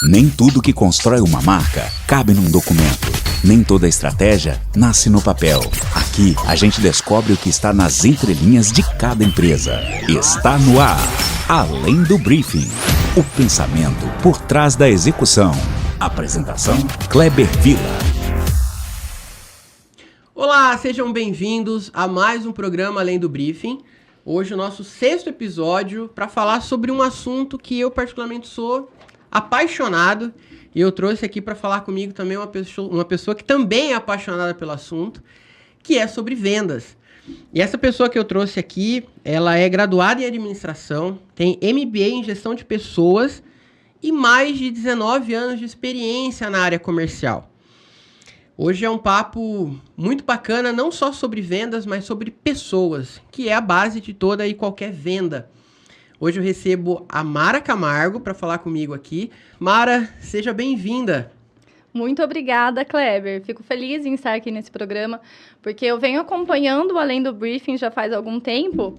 Nem tudo que constrói uma marca cabe num documento. Nem toda estratégia nasce no papel. Aqui, a gente descobre o que está nas entrelinhas de cada empresa. Está no ar, Além do Briefing. O pensamento por trás da execução. Apresentação, Kleber Vila. Olá, sejam bem-vindos a mais um programa Além do Briefing. Hoje o nosso 6º episódio para falar sobre um assunto que eu particularmente sou apaixonado, e eu trouxe aqui para falar comigo também uma pessoa que também é apaixonada pelo assunto, que é sobre vendas. E essa pessoa que eu trouxe aqui, ela é graduada em administração, tem MBA em gestão de pessoas e mais de 19 anos de experiência na área comercial. Hoje é um papo muito bacana, não só sobre vendas, mas sobre pessoas, que é a base de toda e qualquer venda. Hoje eu recebo a Mara Camargo para falar comigo aqui. Mara, seja bem-vinda. Muito obrigada, Kleber. Fico feliz em estar aqui nesse programa, porque eu venho acompanhando o Além do Briefing já faz algum tempo,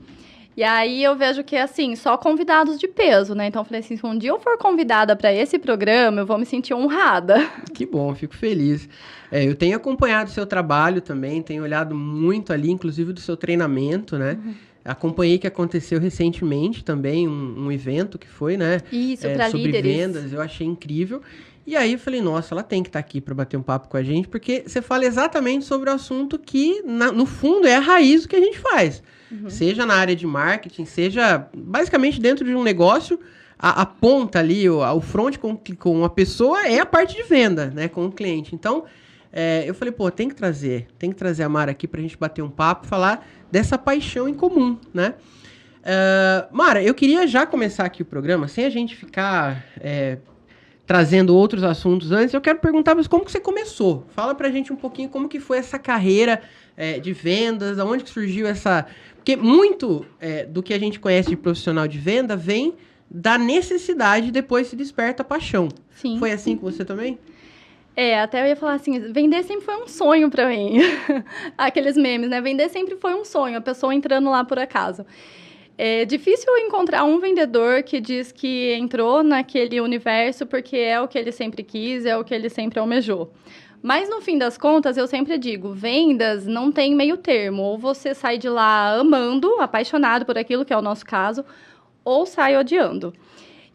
e aí eu vejo que, assim, só convidados de peso, né? Então eu falei assim, se um dia eu for convidada para esse programa, eu vou me sentir honrada. Que bom, fico feliz. Eu tenho acompanhado o seu trabalho também, tenho olhado muito ali, inclusive do seu treinamento, né? Acompanhei que aconteceu recentemente também, um evento que foi, né? Isso, para sobre líderes. vendas, eu achei incrível. E aí eu falei, nossa, ela tem que estar aqui para bater um papo com a gente, porque você fala exatamente sobre o assunto que, no fundo, é a raiz do que a gente faz. Seja na área de marketing, seja basicamente dentro de um negócio, a ponta ali, o front com a pessoa é a parte de venda, né, com o cliente. Então, eu falei, pô, tem que trazer a Mara aqui pra gente bater um papo, falar dessa paixão em comum, né? Mara, eu queria já começar aqui o programa, sem a gente ficar trazendo outros assuntos antes, eu quero perguntar como que você começou. Fala pra gente um pouquinho como que foi essa carreira de vendas, aonde que surgiu essa... Porque muito do que a gente conhece de profissional de venda vem da necessidade e depois se desperta a paixão. Sim. Foi assim com você também? Até eu ia falar assim, vender sempre foi um sonho pra mim. Aqueles memes, né? Vender sempre foi um sonho, a pessoa entrando lá por acaso. É difícil encontrar um vendedor que diz que entrou naquele universo porque é o que ele sempre quis, é o que ele sempre almejou. Mas, no fim das contas, eu sempre digo, vendas não tem meio termo. Ou você sai de lá amando, apaixonado por aquilo, que é o nosso caso, ou sai odiando.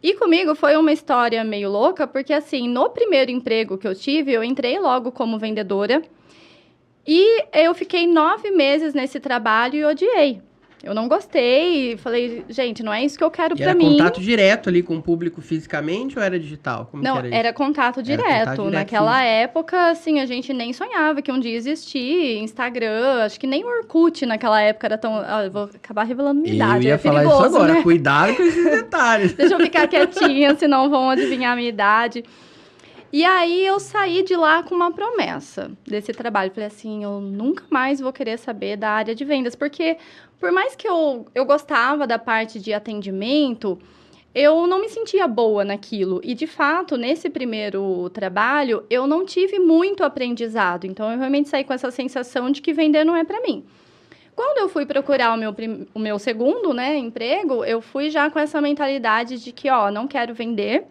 E comigo foi uma história meio louca, porque assim, no primeiro emprego que eu tive, eu entrei logo como vendedora e eu fiquei 9 meses nesse trabalho e odiei. Eu não gostei, falei, gente, não é isso que eu quero pra mim. Era contato direto ali com o público fisicamente ou era digital? Como não, que era isso? Era contato direto. Era contato direto. Naquela época, assim, a gente nem sonhava que um dia existia Instagram, acho que nem o Orkut naquela época era tão... eu vou acabar revelando minha idade, Eu ia falar isso agora, né? Cuidado com esses detalhes. Deixa eu ficar quietinha, senão vão adivinhar a minha idade. E aí eu saí de lá com uma promessa desse trabalho. Falei assim, eu nunca mais vou querer saber da área de vendas, porque por mais que eu gostava da parte de atendimento, eu não me sentia boa naquilo. E, de fato, nesse primeiro trabalho, eu não tive muito aprendizado. Então, eu realmente saí com essa sensação de que vender não é para mim. Quando eu fui procurar o meu segundo, né, emprego, eu fui já com essa mentalidade de que, não quero vender.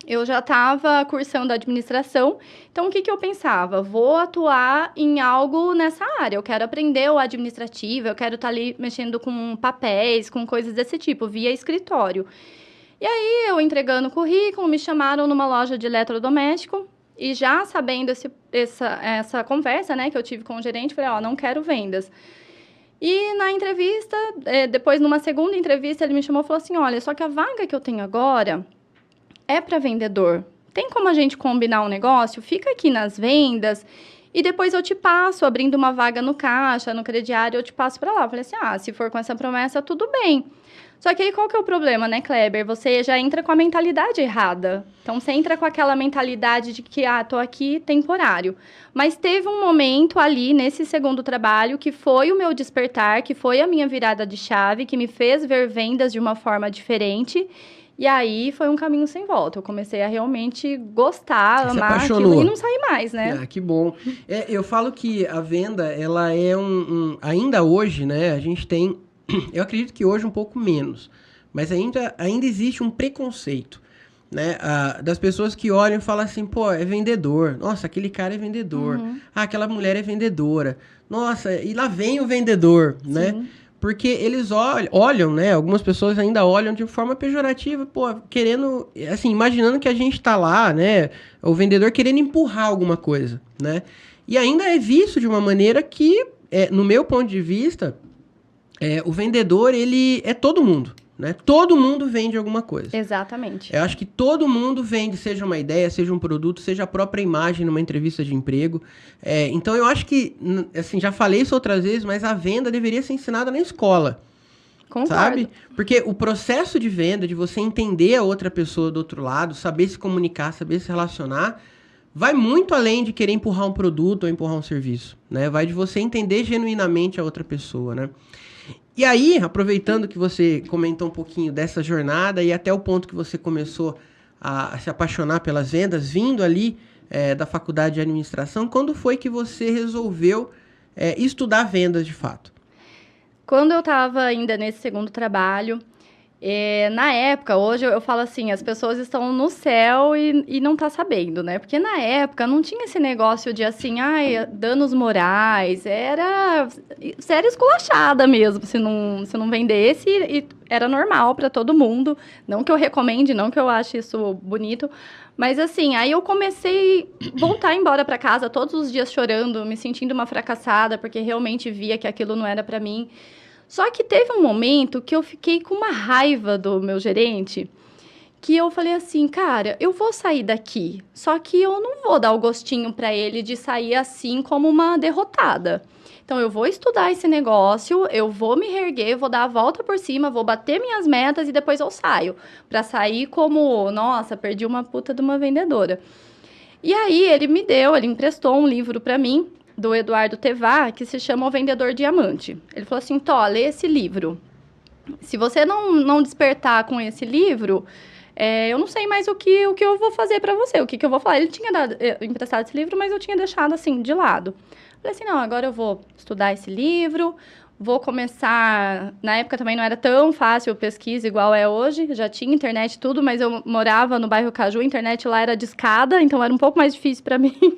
Eu já estava cursando administração, então o que eu pensava? Vou atuar em algo nessa área, eu quero aprender o administrativo, eu quero estar ali mexendo com papéis, com coisas desse tipo, via escritório. E aí, eu entregando o currículo, me chamaram numa loja de eletrodoméstico, e já sabendo essa conversa, né, que eu tive com o gerente, falei, não quero vendas. E na entrevista, depois numa segunda entrevista, ele me chamou e falou assim, olha, só que a vaga que eu tenho agora é para vendedor. Tem como a gente combinar um negócio? Fica aqui nas vendas e depois eu te passo, abrindo uma vaga no caixa, no crediário, eu te passo para lá. Eu falei assim, se for com essa promessa, tudo bem. Só que aí qual que é o problema, né, Kleber? Você já entra com a mentalidade errada. Então, você entra com aquela mentalidade de que, tô aqui temporário. Mas teve um momento ali, nesse segundo trabalho, que foi o meu despertar, que foi a minha virada de chave, que me fez ver vendas de uma forma diferente. E aí, foi um caminho sem volta. Eu comecei a realmente gostar, amar aquilo e não sair mais, né? Que bom. Eu falo que a venda, ela é ainda hoje, né, a gente tem... Eu acredito que hoje um pouco menos, mas ainda existe um preconceito. né? Das pessoas que olham e falam assim, pô, é vendedor. Nossa, aquele cara é vendedor. Aquela mulher é vendedora. Nossa, e lá vem o vendedor, né? Porque eles olham, né? Algumas pessoas ainda olham de forma pejorativa, pô, querendo, assim, imaginando que a gente tá lá, né? O vendedor querendo empurrar alguma coisa, né? E ainda é visto de uma maneira que, no meu ponto de vista, o vendedor, ele é todo mundo, né? Todo mundo vende alguma coisa. Exatamente. Eu acho que todo mundo vende, seja uma ideia, seja um produto, seja a própria imagem numa entrevista de emprego. Então, eu acho que, assim, já falei isso outras vezes, mas a venda deveria ser ensinada na escola. Concordo. Sabe? Porque o processo de venda, de você entender a outra pessoa do outro lado, saber se comunicar, saber se relacionar, vai muito além de querer empurrar um produto ou empurrar um serviço, né? Vai de você entender genuinamente a outra pessoa, né? E aí, aproveitando que você comentou um pouquinho dessa jornada e até o ponto que você começou a se apaixonar pelas vendas, vindo ali da faculdade de administração, quando foi que você resolveu estudar vendas de fato? Quando eu estava ainda nesse segundo trabalho, na época, hoje eu falo assim, as pessoas estão no céu e não tá sabendo, né? Porque na época não tinha esse negócio de assim, danos morais, você era esculachada mesmo, se não vendesse, e era normal para todo mundo. Não que eu recomende, não que eu ache isso bonito, mas assim, aí eu comecei a voltar embora para casa todos os dias chorando, me sentindo uma fracassada, porque realmente via que aquilo não era para mim. Só que teve um momento que eu fiquei com uma raiva do meu gerente, que eu falei assim, cara, eu vou sair daqui, só que eu não vou dar o gostinho para ele de sair assim como uma derrotada. Então, eu vou estudar esse negócio, eu vou me reerguer, vou dar a volta por cima, vou bater minhas metas e depois eu saio. Para sair como, nossa, perdi uma puta de uma vendedora. E aí, ele emprestou um livro para mim, do Eduardo Tevar, que se chama O Vendedor Diamante. Ele falou assim, lê esse livro. Se você não despertar com esse livro, eu não sei mais o que eu vou fazer para você, o que eu vou falar. Ele tinha emprestado esse livro, mas eu tinha deixado assim, de lado. Falei assim, não, agora eu vou estudar esse livro, vou começar... Na época também não era tão fácil pesquisa igual é hoje, já tinha internet e tudo, mas eu morava no bairro Caju, a internet lá era discada, então era um pouco mais difícil para mim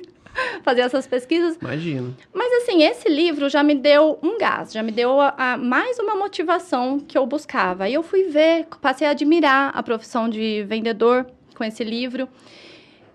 fazer essas pesquisas. Imagino. Mas, assim, esse livro já me deu um gás, já me deu mais uma motivação que eu buscava. Aí eu fui ver, passei a admirar a profissão de vendedor com esse livro.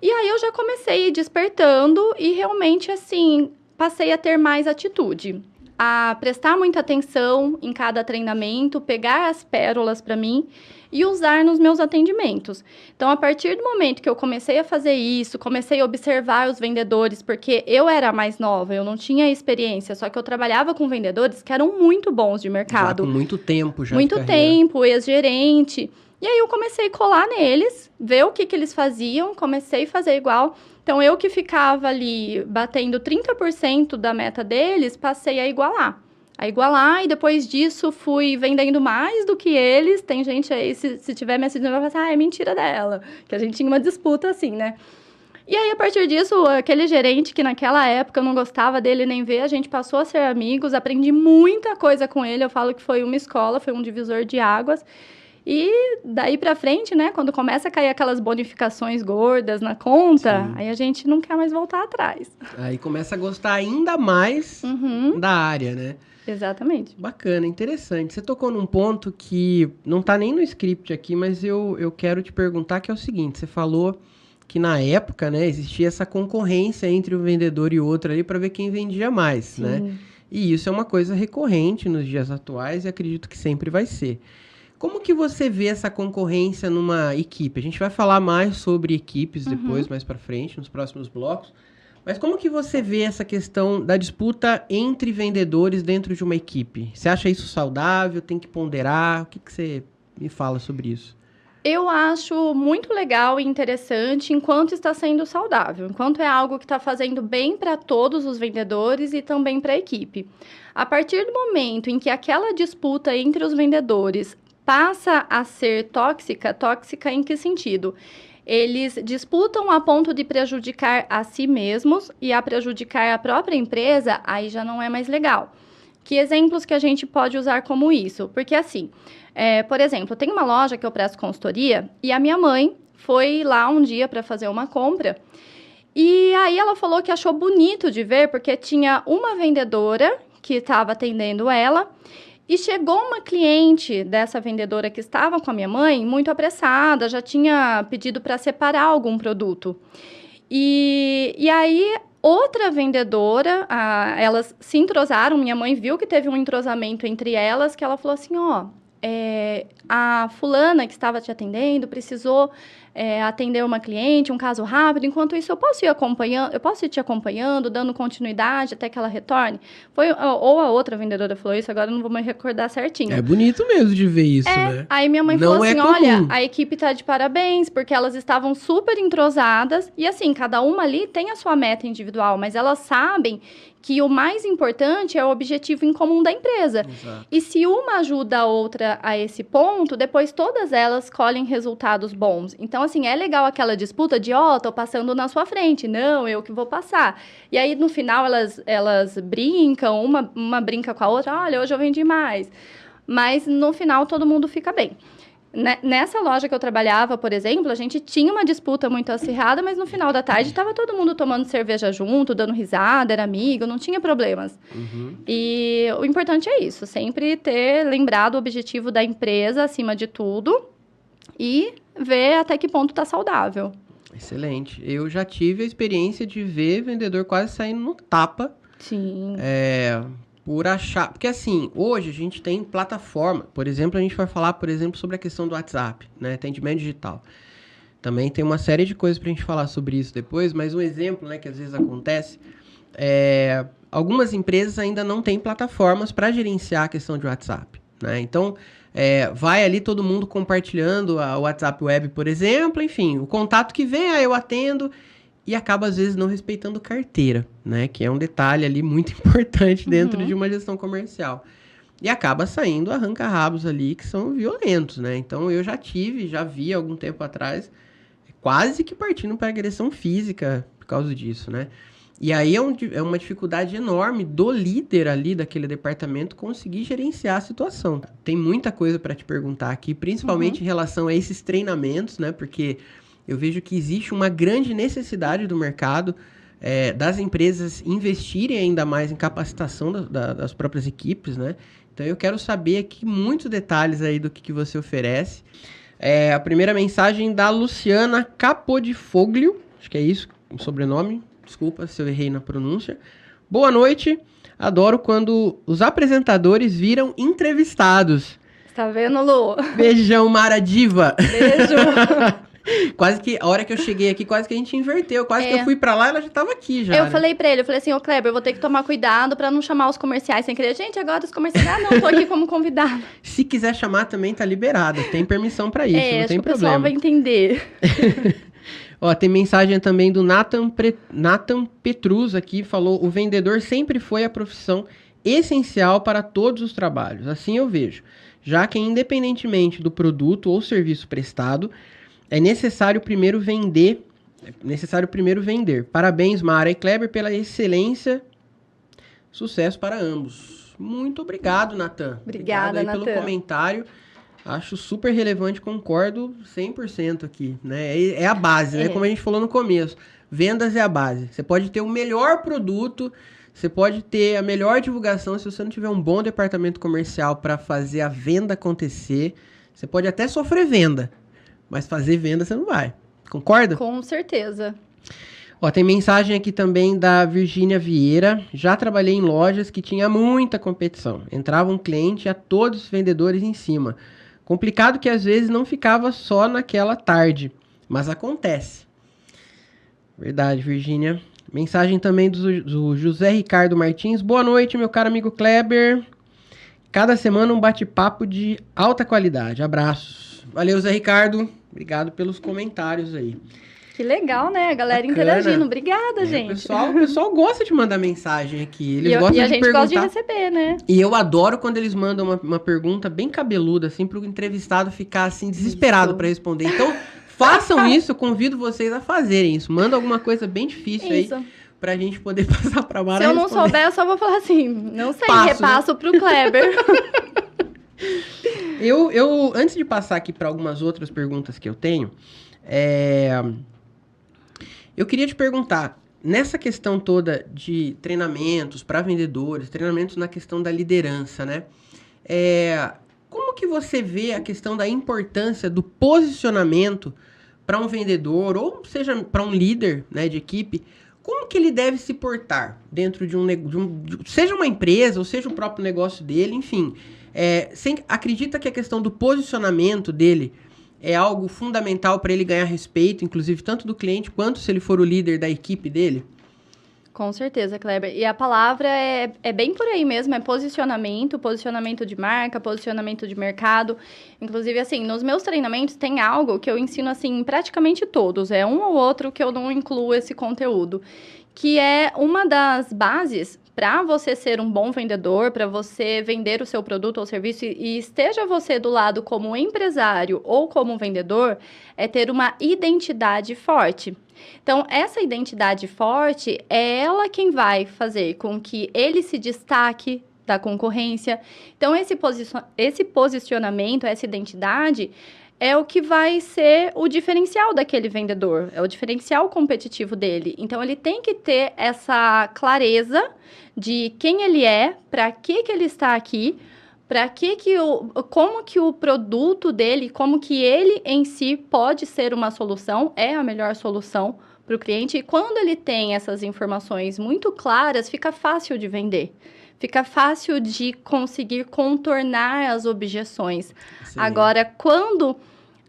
E aí eu já comecei despertando e realmente, assim, passei a ter mais atitude. A prestar muita atenção em cada treinamento, pegar as pérolas para mim e usar nos meus atendimentos. Então, a partir do momento que eu comecei a fazer isso, comecei a observar os vendedores, porque eu era mais nova, eu não tinha experiência, só que eu trabalhava com vendedores que eram muito bons de mercado. Já com muito tempo já. Muito tempo, ex-gerente. E aí eu comecei a colar neles, ver o que eles faziam, comecei a fazer igual. Então, eu que ficava ali batendo 30% da meta deles, passei a igualar. E depois disso fui vendendo mais do que eles. Tem gente aí, se tiver me assistindo, vai falar assim, é mentira dela. Que a gente tinha uma disputa assim, né? E aí, a partir disso, aquele gerente que naquela época eu não gostava dele nem ver, a gente passou a ser amigos, aprendi muita coisa com ele. Eu falo que foi uma escola, foi um divisor de águas. E daí pra frente, né, quando começa a cair aquelas bonificações gordas na conta, sim, aí a gente não quer mais voltar atrás. Aí começa a gostar ainda mais da área, né? Exatamente. Bacana, interessante. Você tocou num ponto que não tá nem no script aqui, mas eu quero te perguntar, que é o seguinte, você falou que na época, né, existia essa concorrência entre um vendedor e outro ali para ver quem vendia mais, sim, né? E isso é uma coisa recorrente nos dias atuais e acredito que sempre vai ser. Como que você vê essa concorrência numa equipe? A gente vai falar mais sobre equipes depois, mais para frente, nos próximos blocos. Mas como que você vê essa questão da disputa entre vendedores dentro de uma equipe? Você acha isso saudável? Tem que ponderar? O que você me fala sobre isso? Eu acho muito legal e interessante enquanto está sendo saudável, enquanto é algo que está fazendo bem para todos os vendedores e também para a equipe. A partir do momento em que aquela disputa entre os vendedores passa a ser tóxica, tóxica em que sentido? Eles disputam a ponto de prejudicar a si mesmos e a prejudicar a própria empresa, aí já não é mais legal. Que exemplos que a gente pode usar como isso? Porque assim, por exemplo, tem uma loja que eu presto consultoria e a minha mãe foi lá um dia para fazer uma compra. E aí ela falou que achou bonito de ver, porque tinha uma vendedora que estava atendendo ela, e chegou uma cliente dessa vendedora que estava com a minha mãe, muito apressada, já tinha pedido para separar algum produto. E aí, outra vendedora, elas se entrosaram, minha mãe viu que teve um entrosamento entre elas, que ela falou assim, ó, a fulana que estava te atendendo precisou atender uma cliente, um caso rápido, enquanto isso eu posso ir te acompanhando, dando continuidade até que ela retorne. Ou a outra vendedora falou isso, agora eu não vou me recordar certinho. É bonito mesmo de ver isso, né? Aí minha mãe falou assim, olha, a equipe tá de parabéns, porque elas estavam super entrosadas, e assim, cada uma ali tem a sua meta individual, mas elas sabem que o mais importante é o objetivo em comum da empresa. Exato. E se uma ajuda a outra a esse ponto, depois todas elas colhem resultados bons. Então, assim, é legal aquela disputa de, tô passando na sua frente. Não, eu que vou passar. E aí, no final, elas brincam, uma brinca com a outra. Olha, hoje eu vendi mais. Mas, no final, todo mundo fica bem. Nessa loja que eu trabalhava, por exemplo, a gente tinha uma disputa muito acirrada, mas no final da tarde estava todo mundo tomando cerveja junto, dando risada, era amigo, não tinha problemas. Uhum. E o importante é isso, sempre ter lembrado o objetivo da empresa acima de tudo e ver até que ponto está saudável. Excelente. Eu já tive a experiência de ver vendedor quase saindo no tapa. Sim. Por achar... Porque, assim, hoje a gente tem plataforma. Por exemplo, a gente vai falar, por exemplo, sobre a questão do WhatsApp, né? Atendimento digital. Também tem uma série de coisas pra gente falar sobre isso depois, mas um exemplo, né, que às vezes acontece, algumas empresas ainda não têm plataformas para gerenciar a questão de WhatsApp, né? Então, vai ali todo mundo compartilhando o WhatsApp Web, por exemplo, enfim, o contato que vem, aí eu atendo... E acaba, às vezes, não respeitando carteira, né? Que é um detalhe ali muito importante dentro de uma gestão comercial. E acaba saindo arranca-rabos ali que são violentos, né? Então, eu já vi algum tempo atrás, quase que partindo para agressão física por causa disso, né? E aí é uma dificuldade enorme do líder ali daquele departamento conseguir gerenciar a situação. Tem muita coisa para te perguntar aqui, principalmente em relação a esses treinamentos, né? Porque... eu vejo que existe uma grande necessidade do mercado, das empresas investirem ainda mais em capacitação das próprias equipes, né? Então, eu quero saber aqui muitos detalhes aí do que você oferece. A primeira mensagem da Luciana Capodifoglio, acho que é isso, o sobrenome, desculpa se eu errei na pronúncia. Boa noite, adoro quando os apresentadores viram entrevistados. Tá vendo, Lu? Beijão, Mara Diva. Beijo. Quase que, a hora que eu cheguei aqui, quase que a gente inverteu. Quase que eu fui pra lá e ela já tava aqui já. Eu falei pra ele, assim, ô Kleber, eu vou ter que tomar cuidado pra não chamar os comerciais sem querer. Gente, agora os comerciais, não, tô aqui como convidado. Se quiser chamar também tá liberado, tem permissão pra isso, não tem problema. O pessoal vai entender. Ó, tem mensagem também do Nathan Petrus aqui, falou, o vendedor sempre foi a profissão essencial para todos os trabalhos. Assim eu vejo, já que independentemente do produto ou serviço prestado, é necessário primeiro vender. Parabéns, Mara e Kleber, pela excelência. Sucesso para ambos. Muito obrigado, Nathan. Obrigada, Nathan. Pelo comentário. Acho super relevante, concordo 100% aqui, né? É a base, né? Como a gente falou no começo. Vendas é a base. Você pode ter o melhor produto, você pode ter a melhor divulgação, se você não tiver um bom departamento comercial para fazer a venda acontecer, você pode até sofrer venda. Mas fazer venda você não vai. Concorda? Com certeza. Ó, tem mensagem aqui também da Virgínia Vieira. Já trabalhei em lojas que tinha muita competição. Entrava um cliente e a todos os vendedores em cima. Complicado que às vezes não ficava só naquela tarde. Mas acontece. Verdade, Virgínia. Mensagem também do José Ricardo Martins. Boa noite, meu caro amigo Kleber. Cada semana um bate-papo de alta qualidade. Abraços. Valeu, Zé Ricardo. Obrigado pelos comentários aí. Que legal, né? A galera interagindo. Obrigada, gente. O pessoal gosta de mandar mensagem aqui. Eles gostam e a de gente perguntar. gosta de receber, né? E eu adoro quando eles mandam uma pergunta bem cabeluda, assim, para o entrevistado ficar, assim, desesperado para responder. Então, façam isso. Eu convido vocês a fazerem isso. Manda alguma coisa bem difícil aí pra gente poder passar pra Mara. Se eu não souber, eu só vou falar assim, não sei, repasso, né? Pro Kleber. Eu, antes de passar aqui para algumas outras perguntas que eu tenho, Eu queria te perguntar, nessa questão toda de treinamentos para vendedores, treinamentos na questão da liderança, né? Como que você vê a questão da importância do posicionamento para um vendedor, ou seja, para um líder, né, de equipe? Como que ele deve se portar dentro de seja uma empresa, ou seja o próprio negócio dele, enfim. Acredita que a questão do posicionamento dele é algo fundamental para ele ganhar respeito, inclusive tanto do cliente, quanto se ele for o líder da equipe dele? Com certeza, Kleber. E a palavra é bem por aí mesmo, é posicionamento de marca, posicionamento de mercado. Inclusive, assim, nos meus treinamentos tem algo que eu ensino, assim, em praticamente todos. É um ou outro que eu não incluo esse conteúdo, que é uma das bases para você ser um bom vendedor, para você vender o seu produto ou serviço, e esteja você do lado como empresário ou como vendedor, é ter uma identidade forte. Então, essa identidade forte é ela quem vai fazer com que ele se destaque da concorrência. Então, esse posicionamento, essa identidade é o que vai ser o diferencial daquele vendedor, é o diferencial competitivo dele. Então, ele tem que ter essa clareza de quem ele é, para que ele está aqui, como que o produto dele, como que ele em si pode ser uma solução, é a melhor solução para o cliente. E quando ele tem essas informações muito claras, fica fácil de vender. Fica fácil de conseguir contornar as objeções. Sim. Agora, quando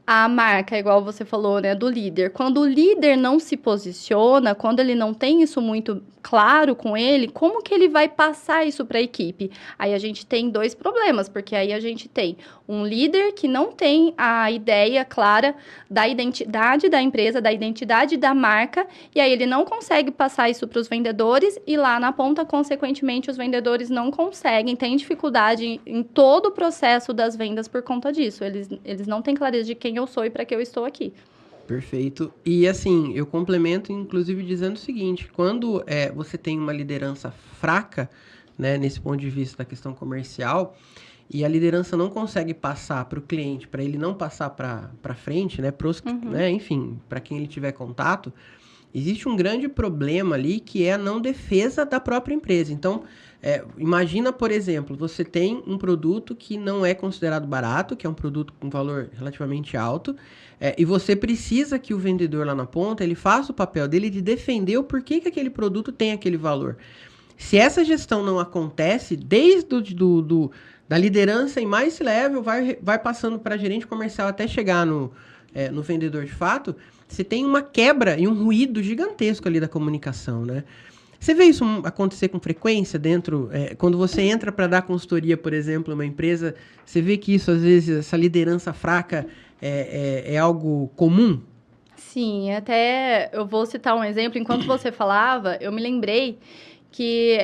a marca, igual você falou, né, do líder, quando o líder não se posiciona, quando ele não tem isso muito claro com ele, como que ele vai passar isso para a equipe? Aí a gente tem dois problemas, porque aí a gente tem um líder que não tem a ideia clara da identidade da empresa, da identidade da marca, e aí ele não consegue passar isso para os vendedores, e lá na ponta, consequentemente, os vendedores não conseguem, têm dificuldade em todo o processo das vendas por conta disso. Eles não têm clareza de quem eu sou e para que eu estou aqui. Perfeito. E assim, eu complemento, inclusive, dizendo o seguinte: quando você tem uma liderança fraca, né, nesse ponto de vista da questão comercial, e a liderança não consegue passar para o cliente, para ele não passar para frente, né, né, enfim, para quem ele tiver contato, existe um grande problema ali, que é a não defesa da própria empresa. Então, imagina, por exemplo, você tem um produto que não é considerado barato, que é um produto com valor relativamente alto, e você precisa que o vendedor lá na ponta, ele faça o papel dele de defender o porquê que aquele produto tem aquele valor. Se essa gestão não acontece, desde da liderança em mais level, vai passando para gerente comercial até chegar no vendedor de fato, você tem uma quebra e um ruído gigantesco ali da comunicação, né? Você vê isso acontecer com frequência dentro... quando você entra para dar consultoria, por exemplo, uma empresa, você vê que isso, às vezes, essa liderança fraca é algo comum? Sim, até eu vou citar um exemplo. Enquanto você falava, eu me lembrei que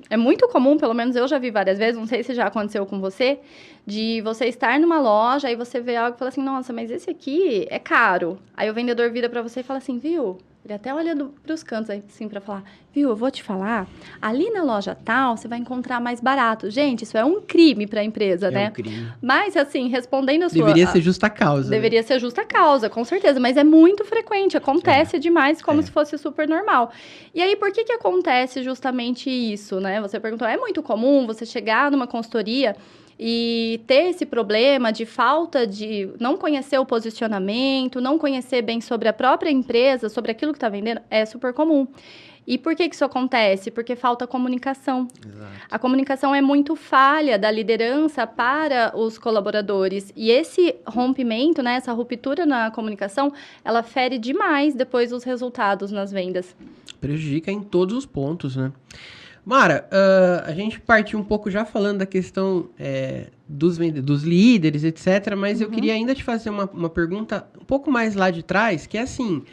é muito comum, pelo menos eu já vi várias vezes, não sei se já aconteceu com você, de você estar numa loja e você vê algo e fala assim, nossa, mas esse aqui é caro. Aí o vendedor vira para você e fala assim, viu? Ele até olha para os cantos assim para falar, viu, eu vou te falar, ali na loja tal, você vai encontrar mais barato. Gente, isso é um crime para a empresa, né? É um crime. Mas, assim, respondendo a sua... Deveria ser justa causa. Deveria ser justa causa, com certeza, mas é muito frequente, acontece demais, como se fosse super normal. E aí, por que acontece justamente isso, né? Você perguntou, é muito comum você chegar numa consultoria e ter esse problema de falta de não conhecer o posicionamento, não conhecer bem sobre a própria empresa, sobre aquilo que está vendendo, é super comum. E por que isso acontece? Porque falta comunicação. Exato. A comunicação é muito falha da liderança para os colaboradores. E esse rompimento, né, essa ruptura na comunicação, ela fere demais depois os resultados nas vendas. Prejudica em todos os pontos, né? Mara, a gente partiu um pouco já falando da questão dos líderes, etc. Mas eu queria ainda te fazer uma pergunta um pouco mais lá de trás, que é assim...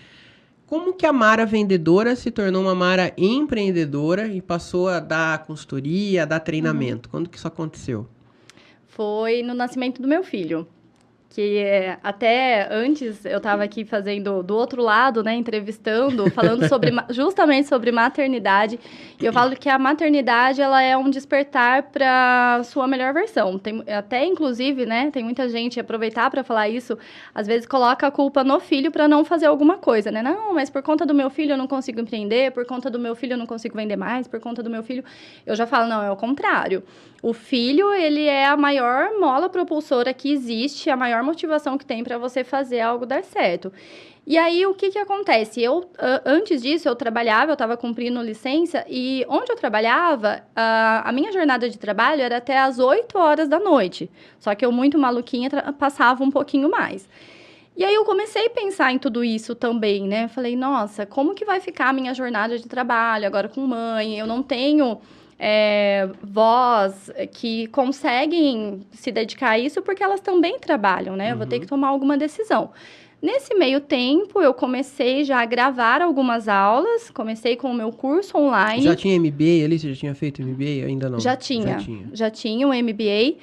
Como que a Mara vendedora se tornou uma Mara empreendedora e passou a dar consultoria, a dar treinamento? Quando que isso aconteceu? Foi no nascimento do meu filho, que até antes eu estava aqui fazendo do outro lado, né, entrevistando, falando justamente sobre maternidade, e eu falo que a maternidade, ela é um despertar para sua melhor versão. Até, inclusive, né, tem muita gente, aproveitar para falar isso, às vezes coloca a culpa no filho para não fazer alguma coisa, né? Não, mas por conta do meu filho eu não consigo empreender, por conta do meu filho eu não consigo vender mais, por conta do meu filho... Eu já falo, não, é o contrário. O filho, ele é a maior mola propulsora que existe, a maior motivação que tem para você fazer algo dar certo. E aí, o que acontece? Antes disso, eu estava cumprindo licença, e onde eu trabalhava, a minha jornada de trabalho era até às 8 horas da noite. Só que eu, muito maluquinha, passava um pouquinho mais. E aí, eu comecei a pensar em tudo isso também, né? Falei, nossa, como que vai ficar a minha jornada de trabalho agora com mãe? Eu não tenho... vós que conseguem se dedicar a isso porque elas também trabalham, né? Eu vou ter que tomar alguma decisão. Nesse meio tempo, eu comecei já a gravar algumas aulas, comecei com o meu curso online. Já tinha MBA ali? Você já tinha feito MBA? Ainda não? Já tinha um MBA.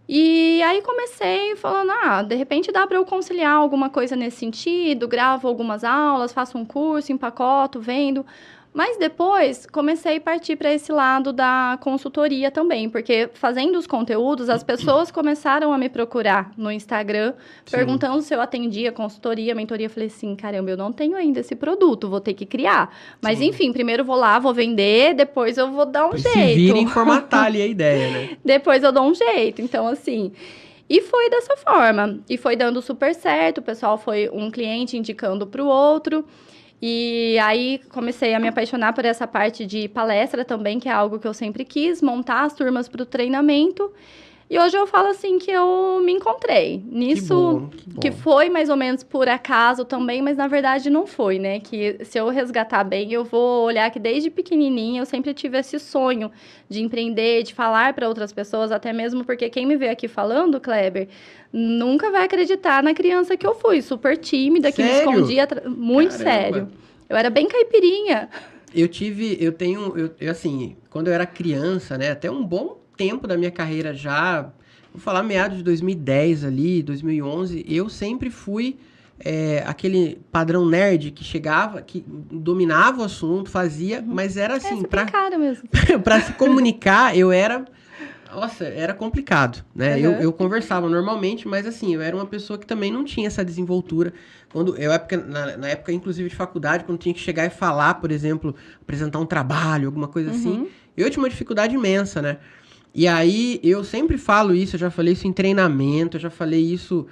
E aí comecei falando, de repente dá para eu conciliar alguma coisa nesse sentido, gravo algumas aulas, faço um curso, empacoto, vendo... Mas depois, comecei a partir para esse lado da consultoria também, porque fazendo os conteúdos, as pessoas começaram a me procurar no Instagram, perguntando se eu atendia consultoria, mentoria. Eu falei assim, caramba, eu não tenho ainda esse produto, vou ter que criar. Mas, enfim, primeiro vou lá, vou vender, depois eu vou dar um jeito. Se vira e formatar ali a ideia, né? Depois eu dou um jeito. Então, assim... E foi dessa forma. E foi dando super certo, o pessoal foi um cliente indicando para o outro... E aí, comecei a me apaixonar por essa parte de palestra também, que é algo que eu sempre quis, montar as turmas para o treinamento. E hoje eu falo assim que eu me encontrei nisso, que foi mais ou menos por acaso também, mas na verdade não foi, né? Que se eu resgatar bem, eu vou olhar que desde pequenininha eu sempre tive esse sonho de empreender, de falar para outras pessoas, até mesmo porque quem me vê aqui falando, Kleber, nunca vai acreditar na criança que eu fui, super tímida, que me escondia, muito sério. Eu era bem caipirinha. Assim, quando eu era criança, né, até um bom tempo da minha carreira já, vou falar meados de 2010 ali, 2011, eu sempre fui aquele padrão nerd que chegava, que dominava o assunto, fazia, mas era assim, para se comunicar, era complicado, né? Eu conversava normalmente, mas assim, eu era uma pessoa que também não tinha essa desenvoltura. Na época, inclusive, de faculdade, quando tinha que chegar e falar, por exemplo, apresentar um trabalho, alguma coisa assim, eu tinha uma dificuldade imensa, né? E aí, eu sempre falo isso, eu já falei isso em treinamento, eu já falei isso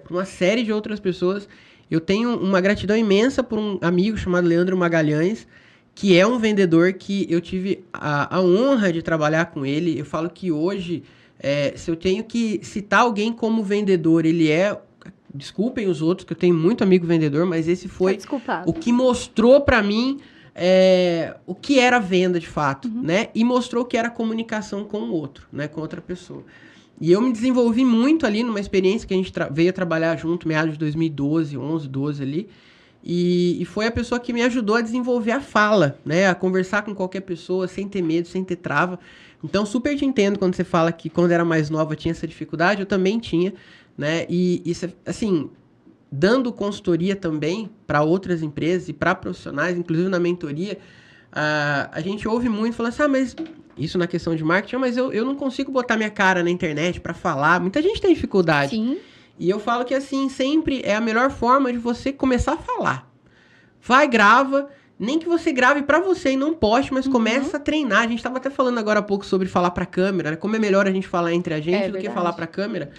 para uma série de outras pessoas. Eu tenho uma gratidão imensa por um amigo chamado Leandro Magalhães, que é um vendedor que eu tive a honra de trabalhar com ele. Eu falo que hoje, se eu tenho que citar alguém como vendedor, ele é... Desculpem os outros, que eu tenho muito amigo vendedor, mas esse foi o que mostrou para mim o que era venda de fato, né? E mostrou o que era comunicação com o outro, né? Com outra pessoa. E eu me desenvolvi muito ali numa experiência que a gente veio a trabalhar junto, meados de 2012, 11, 12 ali. E foi a pessoa que me ajudou a desenvolver a fala, né? A conversar com qualquer pessoa sem ter medo, sem ter trava. Então, super te entendo quando você fala que quando era mais nova tinha essa dificuldade. Eu também tinha, né? E isso, assim, dando consultoria também para outras empresas e para profissionais, inclusive na mentoria, a gente ouve muito falando assim, mas isso na questão de marketing, mas eu não consigo botar minha cara na internet para falar. Muita gente tem dificuldade. Sim. E eu falo que, assim, sempre é a melhor forma de você começar a falar. Vai, grava, nem que você grave pra você e não poste, mas começa a treinar. A gente tava até falando agora há pouco sobre falar pra câmera, né? Como é melhor a gente falar entre a gente do que falar pra câmera.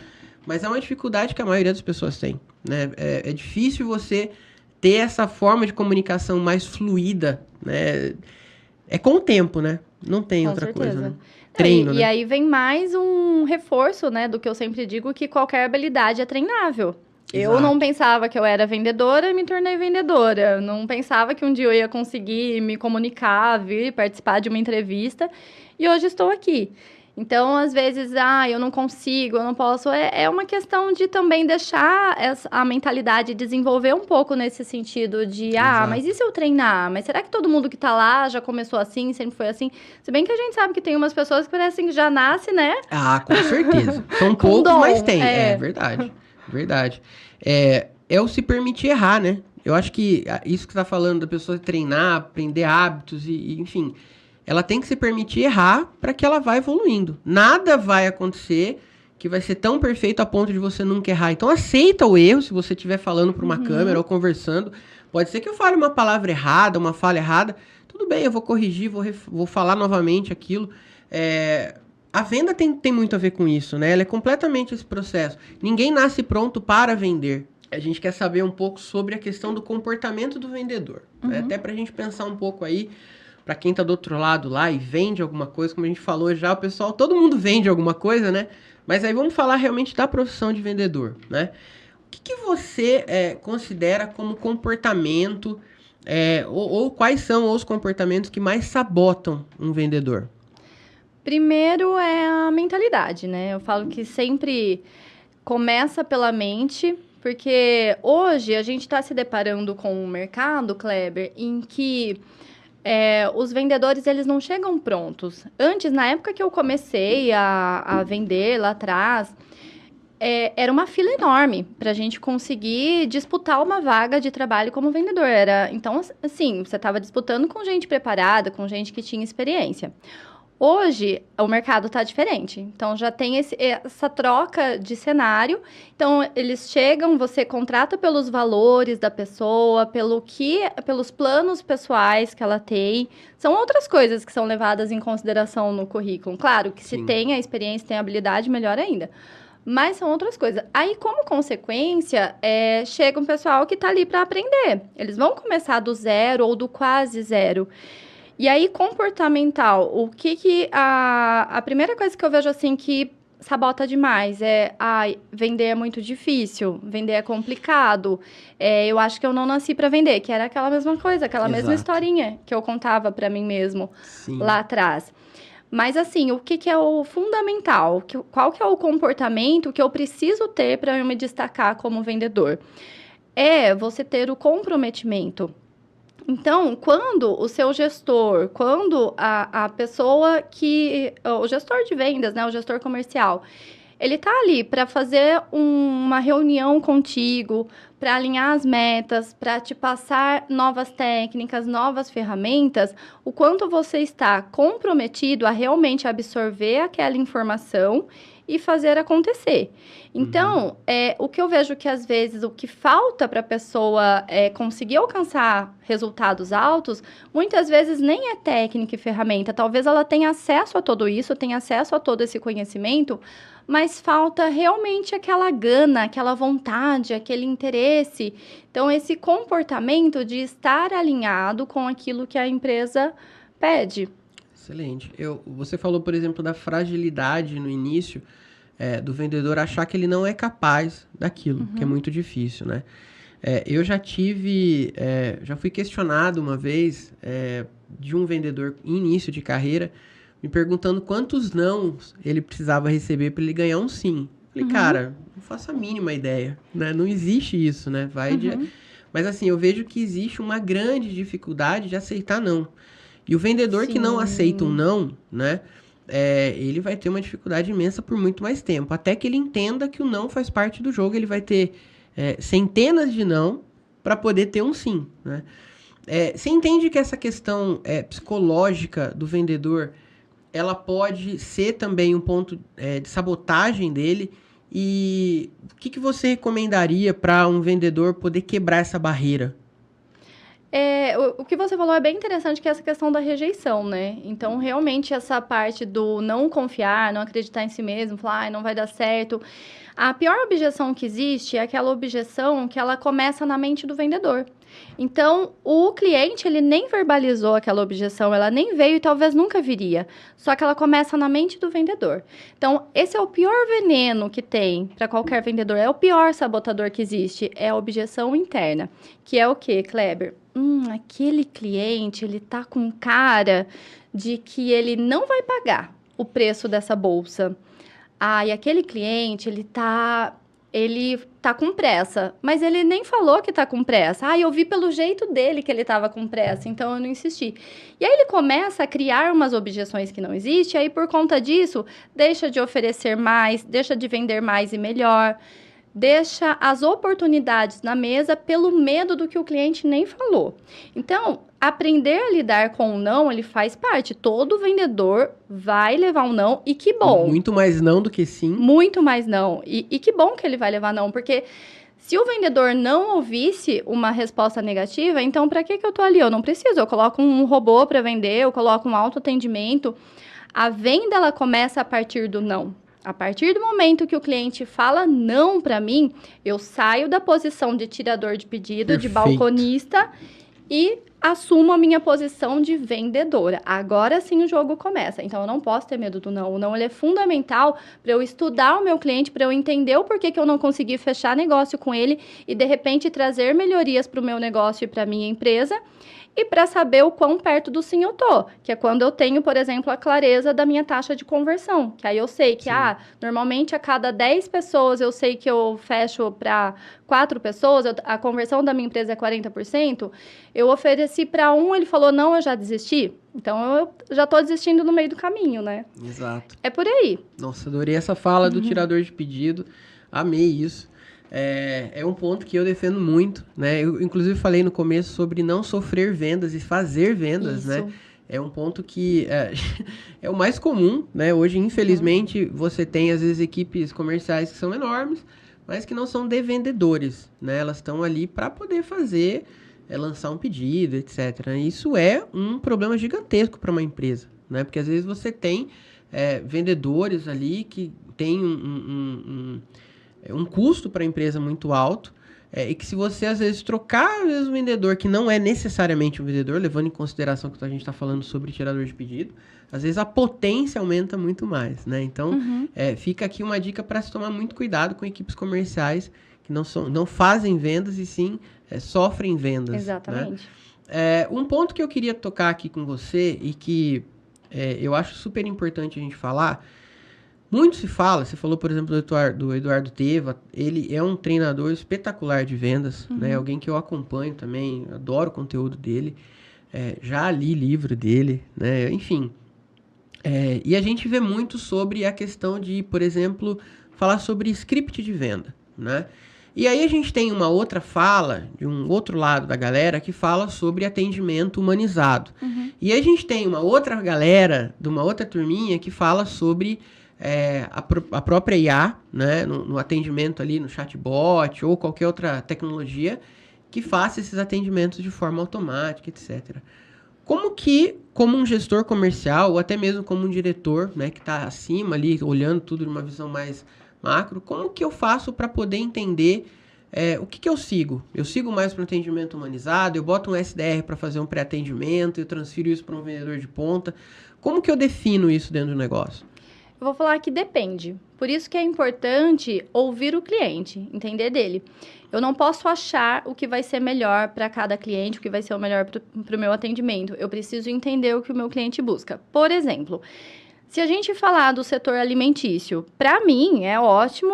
Mas é uma dificuldade que a maioria das pessoas tem, né? É difícil você ter essa forma de comunicação mais fluida, né? É com o tempo, né? Não tem outra coisa, né? Treino, e aí vem mais um reforço, né, do que eu sempre digo, que qualquer habilidade é treinável. Eu não pensava que eu era vendedora e me tornei vendedora. Não pensava que um dia eu ia conseguir me comunicar, vir participar de uma entrevista. E hoje estou aqui. Então, às vezes, eu não consigo, eu não posso. É uma questão de também deixar a mentalidade desenvolver um pouco nesse sentido de, mas e se eu treinar? Mas será que todo mundo que tá lá já começou assim, sempre foi assim? Se bem que a gente sabe que tem umas pessoas que parecem que já nasce, né? Com certeza. São poucos, mas tem. É verdade. verdade. É o se permitir errar, né? Eu acho que isso que você tá falando da pessoa treinar, aprender hábitos e enfim, ela tem que se permitir errar para que ela vá evoluindo. Nada vai acontecer que vai ser tão perfeito a ponto de você nunca errar. Então aceita o erro se você estiver falando para uma câmera ou conversando. Pode ser que eu fale uma palavra errada, uma fala errada. Tudo bem, eu vou corrigir, vou falar novamente aquilo. A venda tem muito a ver com isso, né? Ela é completamente esse processo. Ninguém nasce pronto para vender. A gente quer saber um pouco sobre a questão do comportamento do vendedor. Né? Até para a gente pensar um pouco aí, para quem está do outro lado lá e vende alguma coisa, como a gente falou já, o pessoal, todo mundo vende alguma coisa, né? Mas aí vamos falar realmente da profissão de vendedor, né? O que você considera como comportamento, ou quais são os comportamentos que mais sabotam um vendedor? Primeiro é a mentalidade, né? Eu falo que sempre começa pela mente, porque hoje a gente está se deparando com um mercado, Kleber, em que os vendedores eles não chegam prontos. Antes, na época que eu comecei a vender lá atrás, era uma fila enorme para a gente conseguir disputar uma vaga de trabalho como vendedor. Então, assim, você estava disputando com gente preparada, com gente que tinha experiência. Hoje, o mercado está diferente. Então, já tem essa troca de cenário. Então, eles chegam, você contrata pelos valores da pessoa, pelos planos pessoais que ela tem. São outras coisas que são levadas em consideração no currículo. Claro que se tem a experiência, tem a habilidade, melhor ainda. Mas são outras coisas. Aí, como consequência, chega um pessoal que está ali para aprender. Eles vão começar do zero ou do quase zero. E aí, comportamental, a primeira coisa que eu vejo, assim, que sabota demais vender é muito difícil, vender é complicado, eu acho que eu não nasci para vender, que era aquela mesma coisa, aquela mesma historinha que eu contava para mim mesmo lá atrás. Mas, assim, o que é o fundamental? Qual que é o comportamento que eu preciso ter para eu me destacar como vendedor? Você ter o comprometimento. Então, quando o seu gestor, quando a pessoa o gestor de vendas, né, o gestor comercial, ele tá ali para fazer uma reunião contigo, para alinhar as metas, para te passar novas técnicas, novas ferramentas, o quanto você está comprometido a realmente absorver aquela informação e fazer acontecer. Então, o que eu vejo que, às vezes, o que falta para a pessoa conseguir alcançar resultados altos, muitas vezes nem é técnica e ferramenta. Talvez ela tenha acesso a tudo isso, tenha acesso a todo esse conhecimento, mas falta realmente aquela gana, aquela vontade, aquele interesse. Então, esse comportamento de estar alinhado com aquilo que a empresa pede. Excelente. Você falou, por exemplo, da fragilidade no início do vendedor achar que ele não é capaz daquilo, que é muito difícil, né? Eu já fui questionado uma vez de um vendedor em início de carreira, me perguntando quantos nãos ele precisava receber para ele ganhar um sim. Falei, cara, não faço a mínima ideia, né? Não existe isso, né? Mas assim, eu vejo que existe uma grande dificuldade de aceitar não. E o vendedor que não aceita um não, né? Ele vai ter uma dificuldade imensa por muito mais tempo. Até que ele entenda que o não faz parte do jogo. Ele vai ter centenas de não para poder ter um sim, né? Você entende que essa questão psicológica do vendedor, ela pode ser também um ponto de sabotagem dele? E o que você recomendaria para um vendedor poder quebrar essa barreira? O que você falou é bem interessante, que é essa questão da rejeição, né? Então, realmente, essa parte do não confiar, não acreditar em si mesmo, falar, não vai dar certo. A pior objeção que existe é aquela objeção que ela começa na mente do vendedor. Então, o cliente, ele nem verbalizou aquela objeção, ela nem veio e talvez nunca viria. Só que ela começa na mente do vendedor. Então, esse é o pior veneno que tem para qualquer vendedor. É o pior sabotador que existe, é a objeção interna. Que é o quê, Kleber? Aquele cliente, ele tá com cara de que ele não vai pagar o preço dessa bolsa. E aquele cliente, ele tá com pressa, mas ele nem falou que tá com pressa. Eu vi pelo jeito dele que ele tava com pressa, então eu não insisti. E aí ele começa a criar umas objeções que não existem, aí por conta disso, deixa de oferecer mais, deixa de vender mais e melhor. deixa as oportunidades na mesa pelo medo do que o cliente nem falou. Então, aprender a lidar com o não, ele faz parte. Todo vendedor vai levar um não, e que bom. Muito mais não do que sim. Muito mais não. E que bom que ele vai levar não, porque se o vendedor não ouvisse uma resposta negativa, então para que eu tô ali? Eu não preciso, eu coloco um robô para vender, eu coloco um autoatendimento. A venda, ela começa a partir do não. A partir do momento que o cliente fala não para mim, eu saio da posição de tirador de pedido, Perfeito. de balconista, e assumo a minha posição de vendedora. Agora sim o jogo começa. Então, eu não posso ter medo do não. O não, ele é fundamental para eu estudar o meu cliente, para eu entender o porquê que eu não consegui fechar negócio com ele e, de repente, trazer melhorias para o meu negócio e para a minha empresa. E para saber o quão perto do sim eu tô, que é quando eu tenho, por exemplo, a clareza da minha taxa de conversão, que aí eu sei que, normalmente a cada 10 pessoas eu sei que eu fecho para 4 pessoas, a conversão da minha empresa é 40%, eu ofereci para um, ele falou, não, eu já desisti, então eu já tô desistindo no meio do caminho, né? Exato. É por aí. Nossa, adorei essa fala do tirador de pedido, amei isso. É um ponto que eu defendo muito, né? Eu, inclusive, falei no começo sobre não sofrer vendas e fazer vendas, né? É um ponto que é o mais comum, né? Hoje, infelizmente, você tem, às vezes, equipes comerciais que são enormes, mas que não são de vendedores, né? Elas estão ali para poder fazer, lançar um pedido, etc. Isso é um problema gigantesco para uma empresa, né? Porque, às vezes, você tem vendedores ali que têm um custo para a empresa muito alto, e que se você, às vezes, trocar, às vezes, um vendedor que não é necessariamente um vendedor, levando em consideração que a gente está falando sobre tirador de pedido, às vezes a potência aumenta muito mais, né? Então, fica aqui uma dica para se tomar muito cuidado com equipes comerciais que não fazem vendas e sim sofrem vendas. Exatamente. Né? Um ponto que eu queria tocar aqui com você e que eu acho super importante a gente falar. Muito se fala, você falou, por exemplo, do Eduardo Teva, ele é um treinador espetacular de vendas, né? Alguém que eu acompanho também, adoro o conteúdo dele, já li livro dele, né? Enfim. E a gente vê muito sobre a questão de, por exemplo, falar sobre script de venda, né? E aí a gente tem uma outra fala, de um outro lado da galera, que fala sobre atendimento humanizado. E a gente tem uma outra galera, de uma outra turminha, que fala sobre a própria IA, né, no atendimento ali, no chatbot ou qualquer outra tecnologia que faça esses atendimentos de forma automática, etc. Como um gestor comercial, ou até mesmo como um diretor, né, que está acima ali, olhando tudo de uma visão mais macro, como que eu faço para poder entender o que eu sigo? Eu sigo mais para um atendimento humanizado, eu boto um SDR para fazer um pré-atendimento, eu transfiro isso para um vendedor de ponta. Como que eu defino isso dentro do negócio? Eu vou falar que depende. Por isso que é importante ouvir o cliente, entender dele. Eu não posso achar o que vai ser melhor para cada cliente, o que vai ser o melhor para o meu atendimento. Eu preciso entender o que o meu cliente busca. Por exemplo, se a gente falar do setor alimentício, para mim é ótimo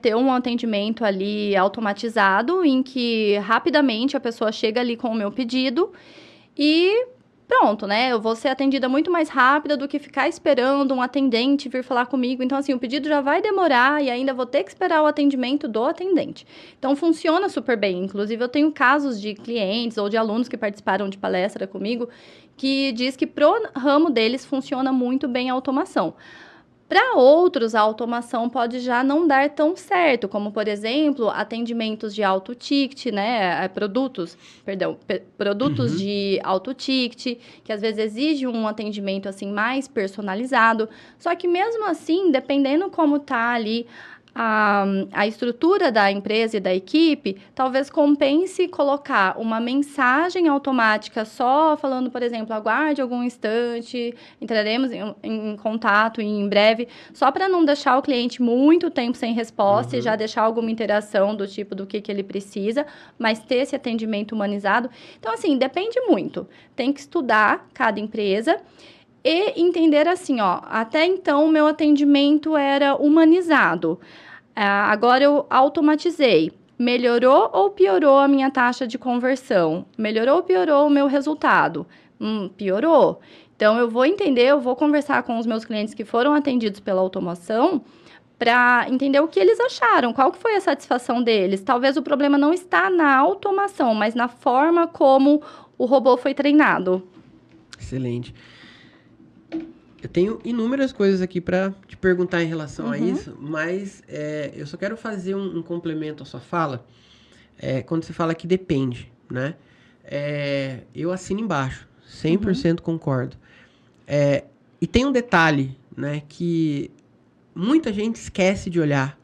ter um atendimento ali automatizado, em que rapidamente a pessoa chega ali com o meu pedido e pronto, né? Eu vou ser atendida muito mais rápida do que ficar esperando um atendente vir falar comigo. Então, assim, o pedido já vai demorar e ainda vou ter que esperar o atendimento do atendente. Então, funciona super bem. Inclusive, eu tenho casos de clientes ou de alunos que participaram de palestra comigo que diz que pro ramo deles funciona muito bem a automação. Para outros, a automação pode já não dar tão certo, como, por exemplo, atendimentos de alto ticket, né? Produtos de alto ticket, que às vezes exige um atendimento assim mais personalizado. Só que mesmo assim, dependendo como tá ali a estrutura da empresa e da equipe, talvez compense colocar uma mensagem automática só falando, por exemplo, aguarde algum instante, entraremos em contato em breve, só para não deixar o cliente muito tempo sem resposta e já deixar alguma interação do tipo do que ele precisa, mas ter esse atendimento humanizado. Então, assim, depende muito. Tem que estudar cada empresa e entender assim, até então o meu atendimento era humanizado. Agora eu automatizei. Melhorou ou piorou a minha taxa de conversão? Melhorou ou piorou o meu resultado? Piorou. Então, eu vou conversar com os meus clientes que foram atendidos pela automação para entender o que eles acharam, qual que foi a satisfação deles. Talvez o problema não está na automação, mas na forma como o robô foi treinado. Excelente. Eu tenho inúmeras coisas aqui para te perguntar em relação a isso, mas eu só quero fazer um complemento à sua fala. Quando você fala que depende, né? Eu assino embaixo, 100% concordo. E tem um detalhe, né, que muita gente esquece de olhar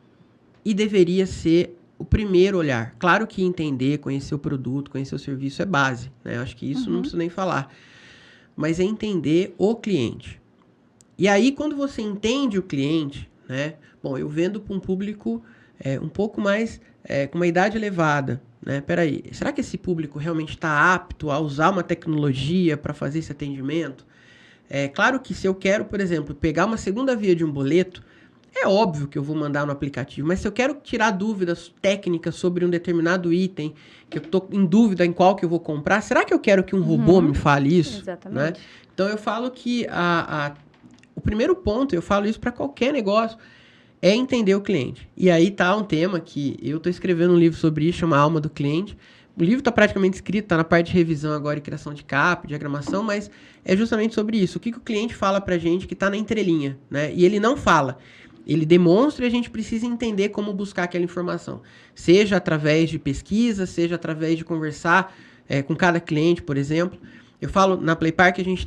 e deveria ser o primeiro olhar. Claro que entender, conhecer o produto, conhecer o serviço é base, né? Eu acho que isso não preciso nem falar. Mas é entender o cliente. E aí, quando você entende o cliente, né? Bom, eu vendo para um público um pouco mais, com uma idade elevada, né? Peraí, será que esse público realmente está apto a usar uma tecnologia para fazer esse atendimento? Claro que se eu quero, por exemplo, pegar uma segunda via de um boleto, é óbvio que eu vou mandar no aplicativo, mas se eu quero tirar dúvidas técnicas sobre um determinado item, que eu estou em dúvida em qual que eu vou comprar, será que eu quero que um robô me fale isso? Exatamente. Né? Então eu falo que o primeiro ponto, eu falo isso para qualquer negócio, é entender o cliente. E aí tá um tema que eu estou escrevendo um livro sobre isso, chama Alma do Cliente. O livro está praticamente escrito, está na parte de revisão agora e criação de capa, diagramação, mas é justamente sobre isso. O que o cliente fala pra gente que está na entrelinha, né? E ele não fala. Ele demonstra e a gente precisa entender como buscar aquela informação. Seja através de pesquisa, seja através de conversar com cada cliente, por exemplo. Eu falo, na Playpark a gente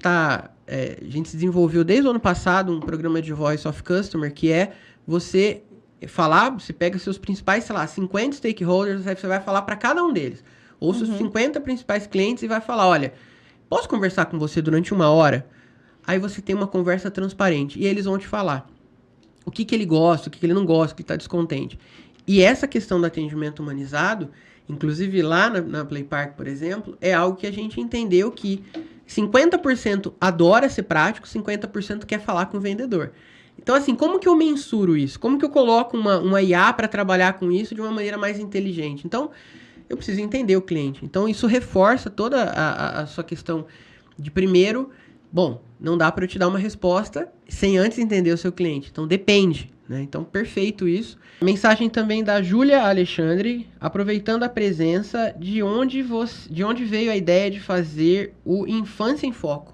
se desenvolveu desde o ano passado um programa de Voice of Customer, que é você falar, você pega seus principais, 50 stakeholders, aí você vai falar para cada um deles. Ou seus 50 principais clientes e vai falar, olha, posso conversar com você durante 1 hora? Aí você tem uma conversa transparente e eles vão te falar o que ele gosta, o que ele não gosta, o que está descontente. E essa questão do atendimento humanizado, inclusive lá na Playpark, por exemplo, é algo que a gente entendeu que 50% adora ser prático, 50% quer falar com o vendedor. Então, assim, como que eu mensuro isso? Como que eu coloco uma IA para trabalhar com isso de uma maneira mais inteligente? Então, eu preciso entender o cliente. Então, isso reforça toda a sua questão de primeiro, bom, não dá para eu te dar uma resposta sem antes entender o seu cliente. Então, depende, né? Então, perfeito isso. Mensagem também da Júlia Alexandre, aproveitando a presença, de onde veio a ideia de fazer o Infância em Foco?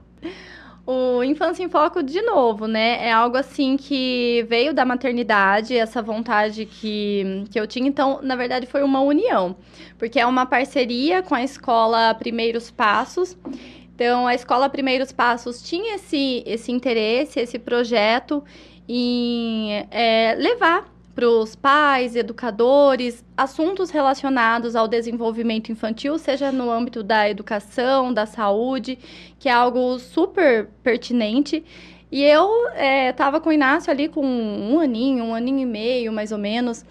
O Infância em Foco, de novo, né? É algo assim que veio da maternidade, essa vontade que eu tinha. Então, na verdade, foi uma união. Porque é uma parceria com a Escola Primeiros Passos. Então, a Escola Primeiros Passos tinha esse interesse, esse projeto em levar para os pais, educadores, assuntos relacionados ao desenvolvimento infantil, seja no âmbito da educação, da saúde, que é algo super pertinente. E eu estava com o Inácio ali com um aninho e meio, mais ou menos.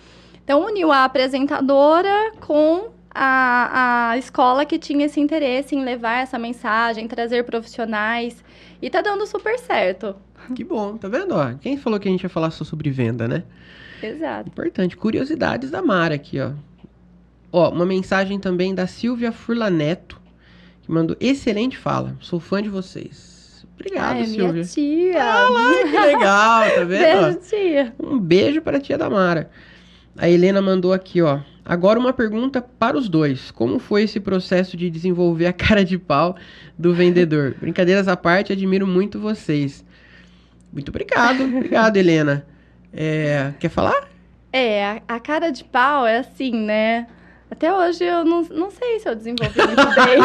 Então, uniu a apresentadora com a escola que tinha esse interesse em levar essa mensagem, trazer profissionais. E tá dando super certo. Que bom, tá vendo? Ó, quem falou que a gente ia falar só sobre venda, né? Exato. Importante. Curiosidades da Mara aqui, ó. Ó, uma mensagem também da Silvia Furlaneto, que mandou excelente fala. Sou fã de vocês. Obrigado, Silvia. Minha tia. Ah lá, que legal, tá vendo? Beijo, tia. Um beijo para a tia da Mara. A Helena mandou aqui, ó. Agora uma pergunta para os dois. Como foi esse processo de desenvolver a cara de pau do vendedor? Brincadeiras à parte, admiro muito vocês. Muito obrigado. Obrigado, Helena. Quer falar? A cara de pau é assim, né? Até hoje eu não sei se eu desenvolvi muito bem.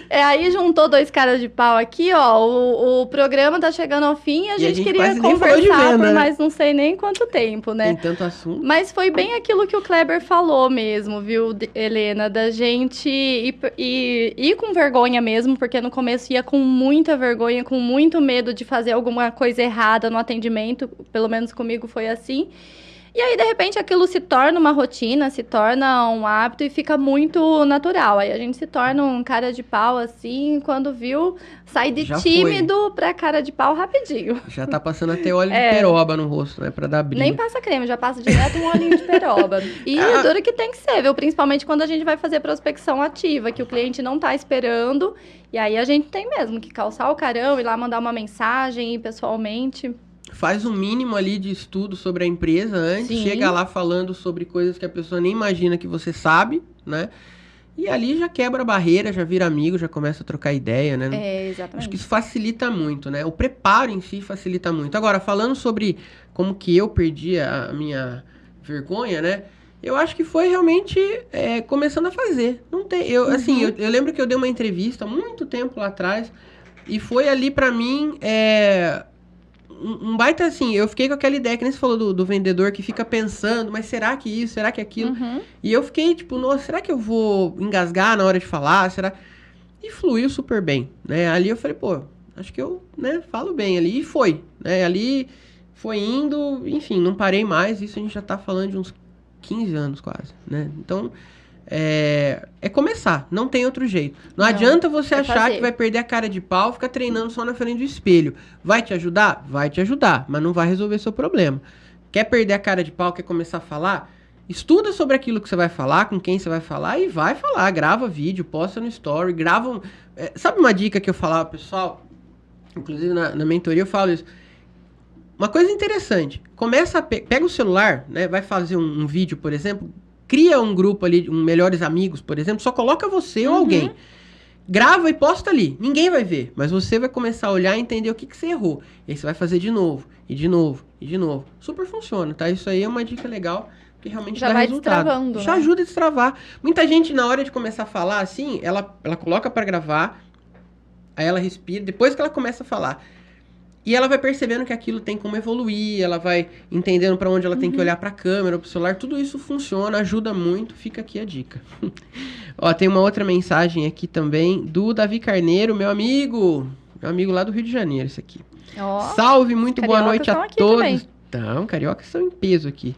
Aí juntou 2 caras de pau aqui, ó. O programa tá chegando ao fim e a gente queria conversar por mais não sei nem quanto tempo, né? Tem tanto assunto. Mas foi bem aquilo que o Kleber falou mesmo, viu, Helena? Da gente ir com vergonha mesmo, porque no começo ia com muita vergonha, com muito medo de fazer alguma coisa errada no atendimento. Pelo menos comigo foi assim. E aí, de repente, aquilo se torna uma rotina, se torna um hábito e fica muito natural. Aí a gente se torna um cara de pau, assim, quando viu, sai de já tímido pra cara de pau rapidinho. Já tá passando até óleo de peroba no rosto, né, pra dar brilho. Nem passa creme, já passa direto um olhinho de peroba. E duro que tem que ser, viu? Principalmente quando a gente vai fazer prospecção ativa, que o cliente não tá esperando. E aí a gente tem mesmo que calçar o carão, ir lá mandar uma mensagem, ir pessoalmente. faz o mínimo ali de estudo sobre a empresa antes, Sim. chega lá falando sobre coisas que a pessoa nem imagina que você sabe, né? E ali já quebra a barreira, já vira amigo, já começa a trocar ideia, né? Exatamente. Acho que isso facilita muito, né? O preparo em si facilita muito. Agora, falando sobre como que eu perdi a minha vergonha, né? Eu acho que foi realmente começando a fazer. Não tem, assim, eu lembro que eu dei uma entrevista há muito tempo lá atrás e foi ali pra mim um baita assim, eu fiquei com aquela ideia que nem você falou do vendedor que fica pensando, mas será que isso, será que aquilo? E eu fiquei tipo, nossa, será que eu vou engasgar na hora de falar? Será? E fluiu super bem, né? Ali eu falei, pô, acho que eu, né, falo bem ali. E foi, né? Ali foi indo, enfim, não parei mais. Isso a gente já tá falando de uns 15 anos quase, né? Então, é começar, não tem outro jeito. Não adianta você achar fazer. que vai perder a cara de pau, ficar treinando só na frente do espelho. Vai te ajudar? Vai te ajudar, mas não vai resolver seu problema. Quer perder a cara de pau, quer começar a falar? Estuda sobre aquilo que você vai falar, com quem você vai falar e vai falar. Grava vídeo, posta no story, grava... sabe uma dica que eu falava, pessoal? Inclusive na mentoria eu falo isso. Uma coisa interessante, começa pega o celular, né, vai fazer um vídeo, por exemplo, cria um grupo ali, melhores amigos, por exemplo, só coloca você ou alguém. Grava e posta ali. Ninguém vai ver, mas você vai começar a olhar e entender o que você errou. E aí você vai fazer de novo, e de novo, e de novo. Super funciona, tá? Isso aí é uma dica legal, que realmente Já dá vai resultado. destravando, Já né? ajuda a destravar. Muita gente, na hora de começar a falar, assim, ela coloca pra gravar, aí ela respira, depois que ela começa a falar. E ela vai percebendo que aquilo tem como evoluir, ela vai entendendo pra onde ela tem que olhar pra câmera, pro celular, tudo isso funciona, ajuda muito, fica aqui a dica. Ó, tem uma outra mensagem aqui também do Davi Carneiro, meu amigo lá do Rio de Janeiro, esse aqui. Ó, Salve, muito boa cariocas noite estão a aqui todos. também. Então, cariocas são em peso aqui.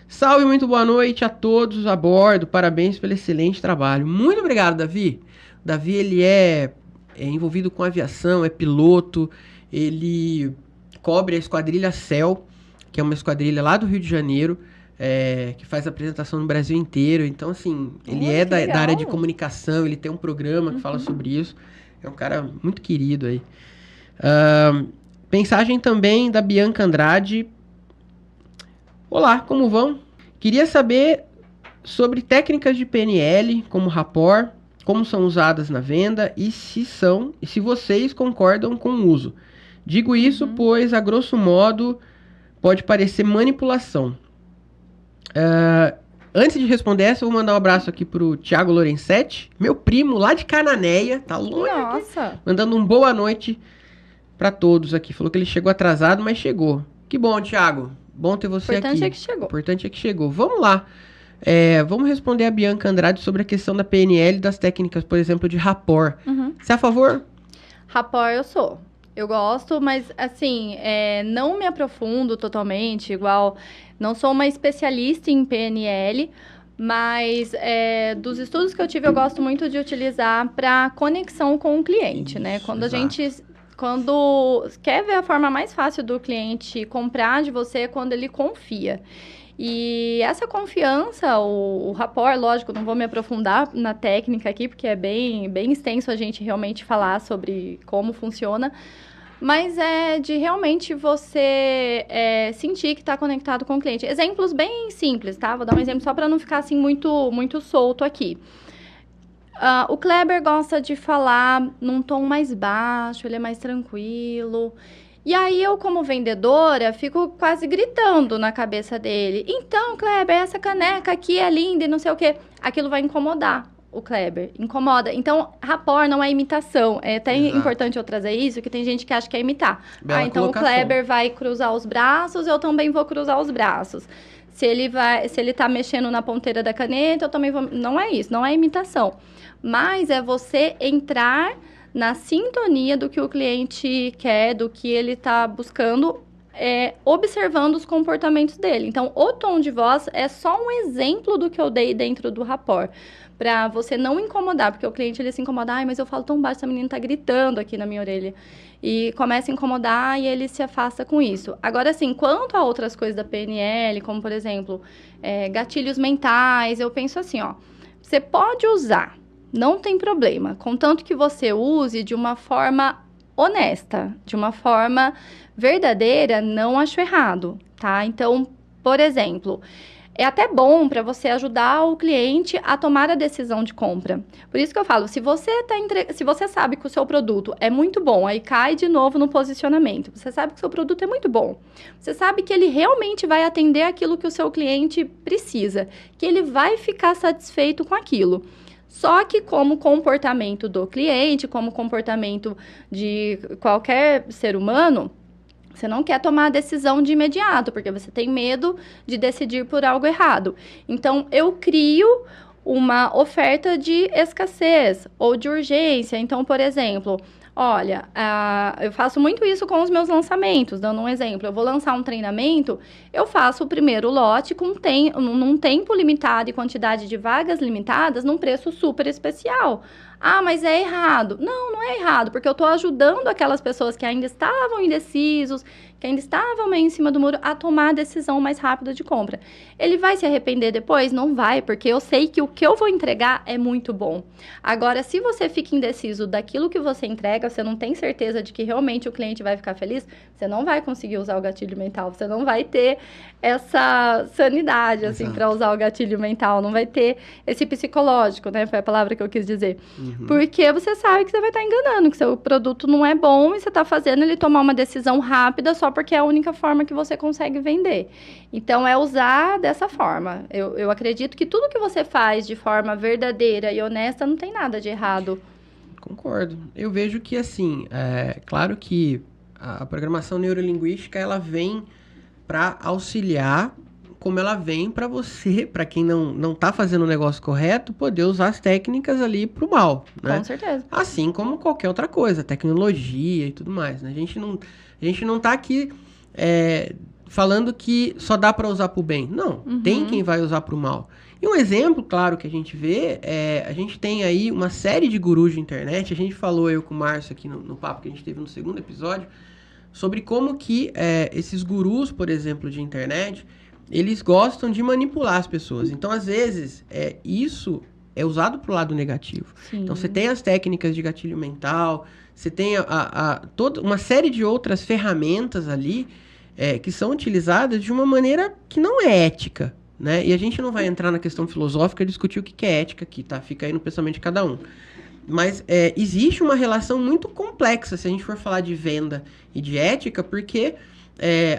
Salve, muito boa noite a todos a bordo, parabéns pelo excelente trabalho. Muito obrigado, Davi. Davi, ele é envolvido com aviação, é piloto, ele cobre a esquadrilha Cell, que é uma esquadrilha lá do Rio de Janeiro, que faz apresentação no Brasil inteiro. Então, assim, ele Olha, é que da área de legal. comunicação, ele tem um programa que fala sobre isso. É um cara muito querido aí. Mensagem também da Bianca Andrade. Olá, como vão? Queria saber sobre técnicas de PNL, como rapport, como são usadas na venda e se vocês concordam com o uso. Digo isso pois, a grosso modo, pode parecer manipulação. Antes de responder essa, eu vou mandar um abraço aqui pro Thiago Lorenzetti, meu primo lá de Cananéia, tá longe aqui, Nossa, mandando um boa noite pra todos aqui. Falou que ele chegou atrasado, mas chegou. Que bom, Thiago. Bom ter o você importante aqui. é que chegou. O importante é que chegou. Vamos lá. Vamos responder a Bianca Andrade sobre a questão da PNL e das técnicas, por exemplo, de rapport. Você é a favor? Rapport eu sou. Eu gosto, mas assim, não me aprofundo totalmente, igual... Não sou uma especialista em PNL, mas dos estudos que eu tive, eu gosto muito de utilizar para conexão com o cliente, né? Isso, Quando exato. quando quer ver a forma mais fácil do cliente comprar de você é quando ele confia. E essa confiança, o rapport, lógico, não vou me aprofundar na técnica aqui, porque é bem, bem extenso a gente realmente falar sobre como funciona, mas é de realmente você sentir que está conectado com o cliente. Exemplos bem simples, tá? Vou dar um exemplo só para não ficar assim muito, muito solto aqui. O Kleber gosta de falar num tom mais baixo, ele é mais tranquilo. E aí eu, como vendedora, fico quase gritando na cabeça dele. Então, Kleber, essa caneca aqui é linda e não sei o quê. Aquilo vai incomodar o Kleber, incomoda. Então, rapport não é imitação. É até Exato. importante eu trazer isso, que tem gente que acha que é imitar. Bela Então colocação. o Kleber vai cruzar os braços, eu também vou cruzar os braços. Se ele tá mexendo na ponteira da caneta, eu também vou... Não é isso, não é imitação. Mas é você entrar na sintonia do que o cliente quer, do que ele tá buscando, observando os comportamentos dele. Então, o tom de voz é só um exemplo do que eu dei dentro do rapport, para você não incomodar, porque o cliente ele se incomoda, mas eu falo tão baixo, essa menina tá gritando aqui na minha orelha. E começa a incomodar e ele se afasta com isso. Agora, assim, quanto a outras coisas da PNL, como, por exemplo, gatilhos mentais, eu penso assim, ó, você pode usar, não tem problema, contanto que você use de uma forma honesta, de uma forma verdadeira, não acho errado, tá? Então, por exemplo, é até bom para você ajudar o cliente a tomar a decisão de compra. Por isso que eu falo, se você sabe que o seu produto é muito bom, aí cai de novo no posicionamento. Você sabe que o seu produto é muito bom. Você sabe que ele realmente vai atender aquilo que o seu cliente precisa, que ele vai ficar satisfeito com aquilo. Só que como comportamento do cliente, como comportamento de qualquer ser humano, você não quer tomar a decisão de imediato, porque você tem medo de decidir por algo errado. Então, eu crio uma oferta de escassez ou de urgência. Então, por exemplo, olha, eu faço muito isso com os meus lançamentos. Dando um exemplo, eu vou lançar um treinamento, eu faço o primeiro lote num tempo limitado e quantidade de vagas limitadas, num preço super especial. Ah, mas é errado. Não, não é errado, porque eu estou ajudando aquelas pessoas que ainda estavam indecisos, que ainda estavam meio em cima do muro, a tomar a decisão mais rápida de compra. Ele vai se arrepender depois? Não vai, porque eu sei que o que eu vou entregar é muito bom. Agora, se você fica indeciso daquilo que você entrega, você não tem certeza de que realmente o cliente vai ficar feliz, você não vai conseguir usar o gatilho mental, você não vai ter essa sanidade, assim, para usar o gatilho mental, não vai ter esse psicológico, né? Foi a palavra que eu quis dizer. Porque você sabe que você vai estar enganando, que seu produto não é bom e você está fazendo ele tomar uma decisão rápida só porque é a única forma que você consegue vender. Então, é usar dessa forma. Eu acredito que tudo que você faz de forma verdadeira e honesta não tem nada de errado. Concordo. Eu vejo que, assim, claro que a programação neurolinguística, ela vem para auxiliar, como ela vem para você, para quem não está fazendo o negócio correto, poder usar as técnicas ali para o mal, né? Com certeza. Assim como qualquer outra coisa, tecnologia e tudo mais, né? A gente não tá aqui falando que só dá para usar para o bem. Não, tem quem vai usar para o mal. E um exemplo, claro, que a gente vê, a gente tem aí uma série de gurus de internet, a gente falou, eu com o Márcio aqui no papo que a gente teve no segundo episódio, sobre como que esses gurus, por exemplo, de internet, eles gostam de manipular as pessoas. Então, às vezes, isso é usado para o lado negativo. Sim. Então, você tem as técnicas de gatilho mental, você tem toda uma série de outras ferramentas ali que são utilizadas de uma maneira que não é ética, né? E a gente não vai entrar na questão filosófica e discutir o que é ética aqui, tá? Fica aí no pensamento de cada um. Mas existe uma relação muito complexa se a gente for falar de venda e de ética, porque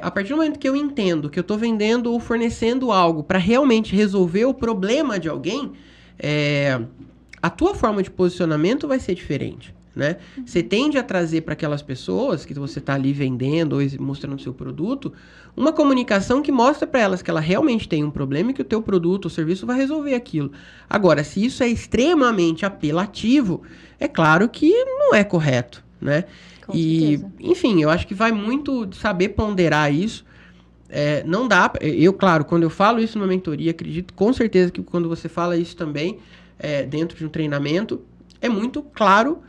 a partir do momento que eu entendo que eu estou vendendo ou fornecendo algo para realmente resolver o problema de alguém, a tua forma de posicionamento vai ser diferente, né? Você tende a trazer para aquelas pessoas que você está ali vendendo ou mostrando o seu produto, uma comunicação que mostra para elas que ela realmente tem um problema e que o teu produto ou serviço vai resolver aquilo. Agora, se isso é extremamente apelativo, é claro que não é correto, né? E, enfim, eu acho que vai muito de saber ponderar isso. Não dá... claro, quando eu falo isso numa mentoria, acredito com certeza que quando você fala isso também dentro de um treinamento, é muito claro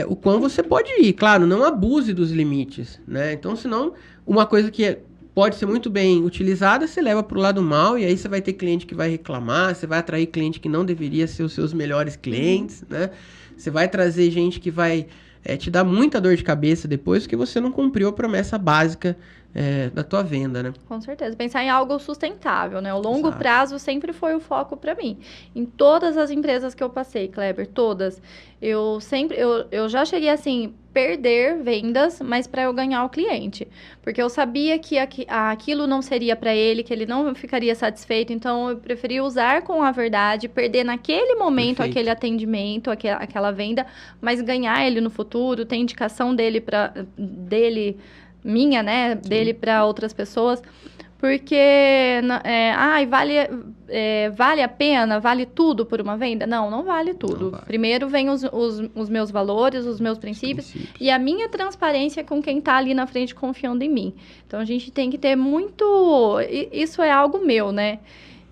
o quão você pode ir. Claro, não abuse dos limites, né? Então, senão, uma coisa que pode ser muito bem utilizada, você leva para o lado mal, e aí você vai ter cliente que vai reclamar, você vai atrair cliente que não deveria ser os seus melhores clientes, né? Você vai trazer gente que vai te dar muita dor de cabeça depois, porque você não cumpriu a promessa básica da tua venda, né? Com certeza. Pensar em algo sustentável, né? O longo prazo sempre foi o foco para mim. Em todas as empresas que eu passei, Kleber, todas, eu já cheguei assim, perder vendas, mas para eu ganhar o cliente. Porque eu sabia que aquilo não seria para ele, que ele não ficaria satisfeito, então eu preferi usar com a verdade, perder naquele momento aquele atendimento, aquela venda, mas ganhar ele no futuro, ter indicação dele minha, né, sim, dele para outras pessoas, porque vale a pena, vale tudo por uma venda? Não vale tudo. Não vale. Primeiro vem os meus valores, os meus princípios e a minha transparência com quem está ali na frente confiando em mim. Então, a gente tem que ter muito... Isso é algo meu, né?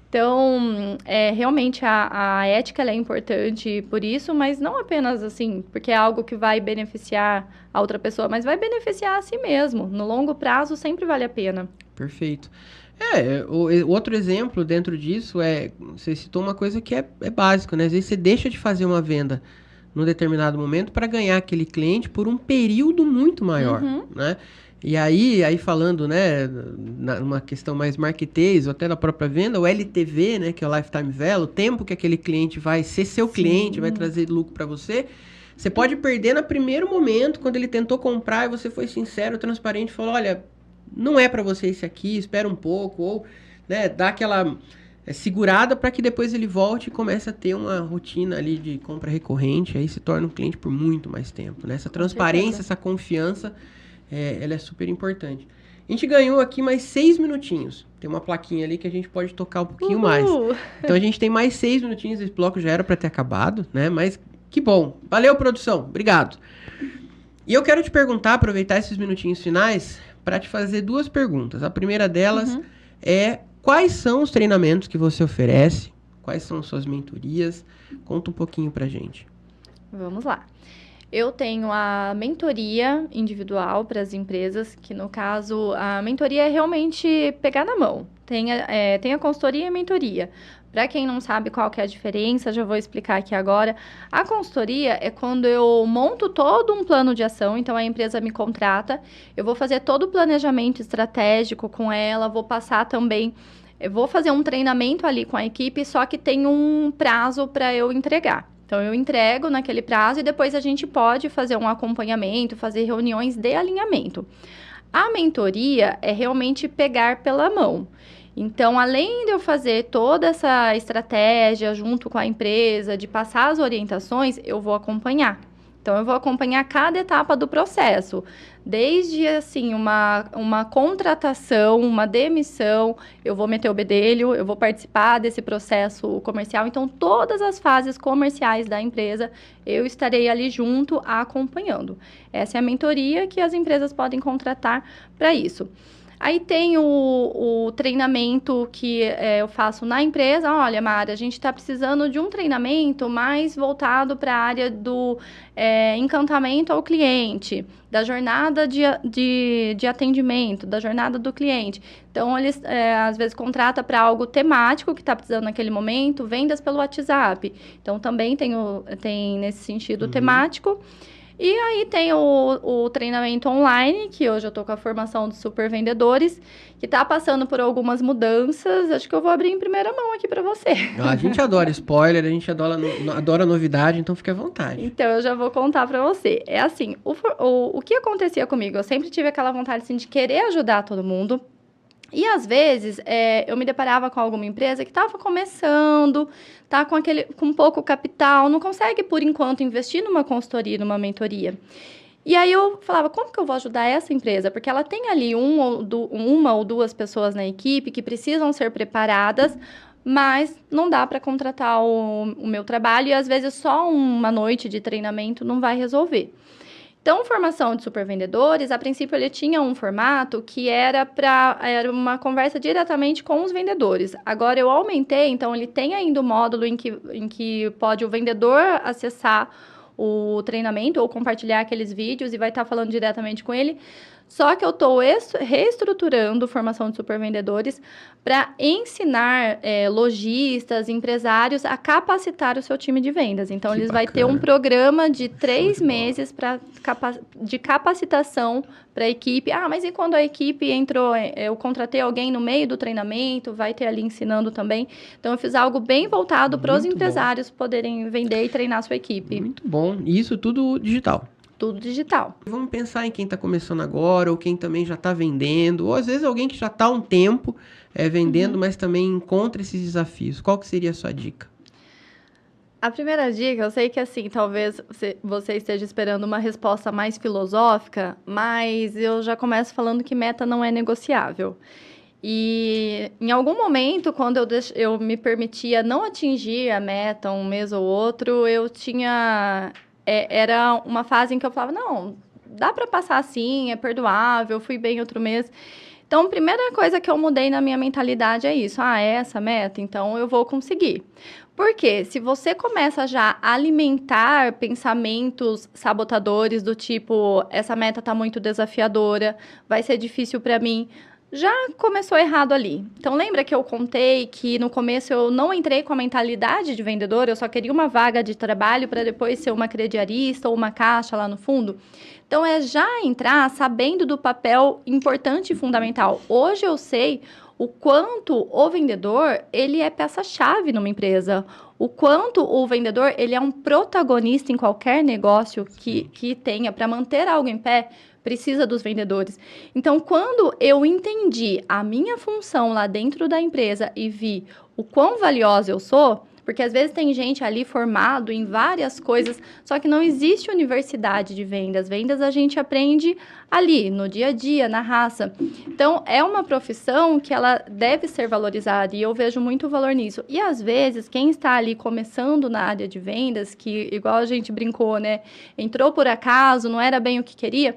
Então, realmente, a ética ela é importante por isso, mas não apenas assim, porque é algo que vai beneficiar a outra pessoa, mas vai beneficiar a si mesmo. No longo prazo, sempre vale a pena. Perfeito. O outro exemplo dentro disso você citou uma coisa que é básico, né? Às vezes você deixa de fazer uma venda num determinado momento para ganhar aquele cliente por um período muito maior, né? E aí falando, né, numa questão mais marketês, ou até da própria venda, o LTV, né, que é o Lifetime Value, o tempo que aquele cliente vai ser seu cliente, vai trazer lucro para você, você pode perder no primeiro momento, quando ele tentou comprar e você foi sincero, transparente, falou, olha, não é para você esse aqui, espera um pouco, ou, né, dá aquela segurada para que depois ele volte e comece a ter uma rotina ali de compra recorrente, aí se torna um cliente por muito mais tempo, né? Essa transparência, essa confiança, ela é super importante. A gente ganhou aqui mais 6 minutinhos. Tem uma plaquinha ali que a gente pode tocar um pouquinho mais. Então a gente tem mais 6 minutinhos. Esse bloco já era para ter acabado, né? Mas que bom. Valeu, produção. Obrigado. E eu quero te perguntar, aproveitar esses minutinhos finais, para te fazer 2 perguntas. A primeira delas é: quais são os treinamentos que você oferece? Quais são suas mentorias? Conta um pouquinho pra gente. Vamos lá. Eu tenho a mentoria individual para as empresas, que no caso, a mentoria é realmente pegar na mão. Tem a consultoria e a mentoria. Para quem não sabe qual que é a diferença, já vou explicar aqui agora. A consultoria é quando eu monto todo um plano de ação, então a empresa me contrata, eu vou fazer todo o planejamento estratégico com ela, vou passar também, eu vou fazer um treinamento ali com a equipe, só que tem um prazo para eu entregar. Então, eu entrego naquele prazo e depois a gente pode fazer um acompanhamento, fazer reuniões de alinhamento. A mentoria é realmente pegar pela mão. Então, além de eu fazer toda essa estratégia junto com a empresa, de passar as orientações, eu vou acompanhar. Então, eu vou acompanhar cada etapa do processo, desde, assim, uma contratação, uma demissão, eu vou meter o bedelho, eu vou participar desse processo comercial. Então, todas as fases comerciais da empresa, eu estarei ali junto, acompanhando. Essa é a mentoria que as empresas podem contratar para isso. Aí tem o treinamento que eu faço na empresa. Olha, Mara, a gente está precisando de um treinamento mais voltado para a área do encantamento ao cliente, da jornada de atendimento, da jornada do cliente. Então, eles às vezes contratam para algo temático que está precisando naquele momento, vendas pelo WhatsApp. Então, também tem nesse sentido temático. E aí tem o treinamento online, que hoje eu estou com a formação de super vendedores, que está passando por algumas mudanças. Acho que eu vou abrir em primeira mão aqui para você. A gente adora spoiler, a gente adora novidade, então fique à vontade. Então, eu já vou contar para você. É assim, o que acontecia comigo? Eu sempre tive aquela vontade assim, de querer ajudar todo mundo. E, às vezes, eu me deparava com alguma empresa que estava começando, tá com pouco capital, não consegue, por enquanto, investir numa consultoria, numa mentoria. E aí, eu falava, como que eu vou ajudar essa empresa? Porque ela tem ali uma ou duas pessoas na equipe que precisam ser preparadas, mas não dá para contratar o meu trabalho e, às vezes, só uma noite de treinamento não vai resolver. Então, formação de supervendedores, a princípio ele tinha um formato que era uma conversa diretamente com os vendedores. Agora eu aumentei, então ele tem ainda o módulo em que pode o vendedor acessar o treinamento ou compartilhar aqueles vídeos e vai estar falando diretamente com ele. Só que eu estou reestruturando formação de supervendedores para ensinar lojistas, empresários a capacitar o seu time de vendas. Então, eles vão ter um programa de 3 meses de capacitação para a equipe. Ah, mas e quando a equipe entrou, eu contratei alguém no meio do treinamento, vai ter ali ensinando também. Então, eu fiz algo bem voltado para os empresários poderem vender e treinar a sua equipe. Muito bom. E isso tudo digital? Tudo digital. Vamos pensar em quem está começando agora, ou quem também já está vendendo, ou às vezes alguém que já está há um tempo vendendo, mas também encontra esses desafios. Qual que seria a sua dica? A primeira dica, eu sei que assim, talvez você esteja esperando uma resposta mais filosófica, mas eu já começo falando que meta não é negociável. E em algum momento, quando eu me permitia não atingir a meta um mês ou outro, eu tinha... era uma fase em que eu falava, não, dá para passar assim, é perdoável, fui bem outro mês. Então, a primeira coisa que eu mudei na minha mentalidade é isso. Ah, é essa a meta? Então, eu vou conseguir. Porque se você começa já a alimentar pensamentos sabotadores do tipo, essa meta está muito desafiadora, vai ser difícil para mim, já começou errado ali. Então, lembra que eu contei que no começo eu não entrei com a mentalidade de vendedor, eu só queria uma vaga de trabalho para depois ser uma crediarista ou uma caixa lá no fundo? Então, é já entrar sabendo do papel importante e fundamental. Hoje eu sei o quanto o vendedor, ele é peça-chave numa empresa. O quanto o vendedor, ele é um protagonista em qualquer negócio que tenha. Para manter algo em pé, precisa dos vendedores. Então, quando eu entendi a minha função lá dentro da empresa e vi o quão valiosa eu sou, porque às vezes tem gente ali formado em várias coisas, só que não existe universidade de vendas. Vendas a gente aprende ali, no dia a dia, na raça. Então, é uma profissão que ela deve ser valorizada e eu vejo muito valor nisso. E às vezes, quem está ali começando na área de vendas, que igual a gente brincou, né? Entrou por acaso, não era bem o que queria,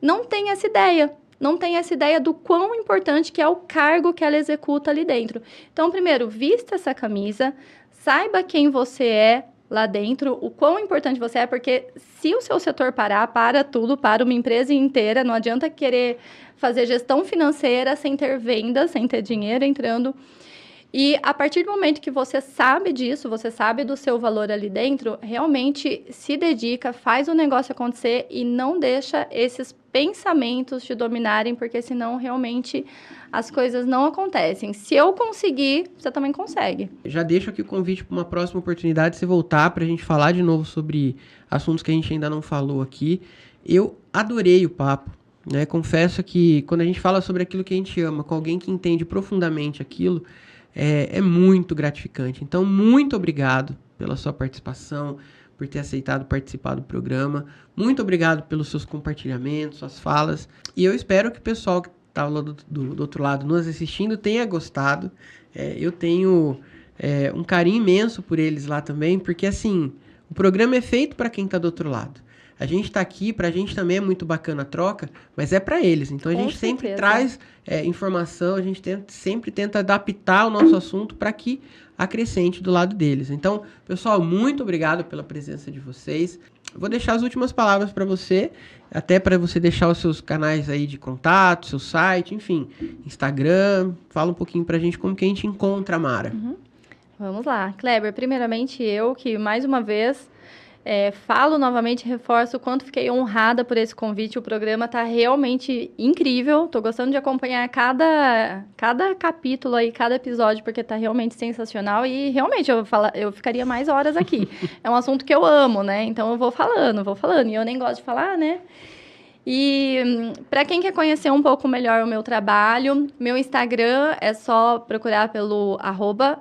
não tem essa ideia. Não tem essa ideia do quão importante que é o cargo que ela executa ali dentro. Então, primeiro, vista essa camisa, saiba quem você é lá dentro, o quão importante você é, porque se o seu setor parar, para tudo, para uma empresa inteira, não adianta querer fazer gestão financeira sem ter vendas, sem ter dinheiro entrando. E a partir do momento que você sabe disso, você sabe do seu valor ali dentro, realmente se dedica, faz o negócio acontecer e não deixa esses pensamentos te dominarem, porque senão realmente as coisas não acontecem. Se eu conseguir, você também consegue. Já deixo aqui o convite para uma próxima oportunidade, você voltar para a gente falar de novo sobre assuntos que a gente ainda não falou aqui. Eu adorei o papo, né? Confesso que quando a gente fala sobre aquilo que a gente ama, com alguém que entende profundamente aquilo, é muito gratificante. Então, muito obrigado pela sua participação, por ter aceitado participar do programa. Muito obrigado pelos seus compartilhamentos, suas falas. E eu espero que o pessoal que está lá do outro lado nos assistindo tenha gostado. Eu tenho um carinho imenso por eles lá também, porque assim, o programa é feito para quem está do outro lado. A gente está aqui, para a gente também é muito bacana a troca, mas é para eles. Então, a gente sempre traz informação, a gente sempre tenta adaptar o nosso assunto para que acrescente do lado deles. Então, pessoal, muito obrigado pela presença de vocês. Eu vou deixar as últimas palavras para você, até para você deixar os seus canais aí de contato, seu site, enfim, Instagram. Fala um pouquinho para a gente como que a gente encontra a Mara. Vamos lá. Kleber, primeiramente eu, que mais uma vez... falo novamente, reforço o quanto fiquei honrada por esse convite. O programa está realmente incrível. Estou gostando de acompanhar cada capítulo aí, cada episódio, porque está realmente sensacional. E realmente eu ficaria mais horas aqui. É um assunto que eu amo, né? Então eu vou falando. E eu nem gosto de falar, né? E para quem quer conhecer um pouco melhor o meu trabalho, meu Instagram é só procurar pelo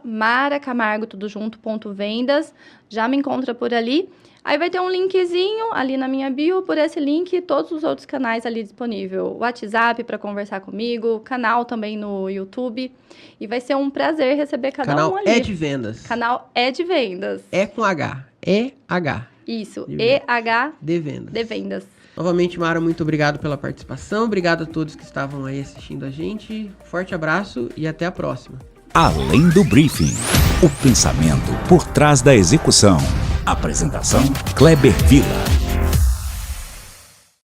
@maracamargo, tudo junto, .vendas. Já me encontra por ali. Aí vai ter um linkzinho ali na minha bio, por esse link e todos os outros canais ali disponível. WhatsApp para conversar comigo, canal também no YouTube. E vai ser um prazer receber cada um ali. Canal É de Vendas. Canal É de Vendas. É com H. E-H. Isso, E-H de Vendas. De Vendas. Novamente, Mara, muito obrigado pela participação. Obrigado a todos que estavam aí assistindo a gente. Forte abraço e até a próxima. Além do briefing, o pensamento por trás da execução. Apresentação: Kleber Villa.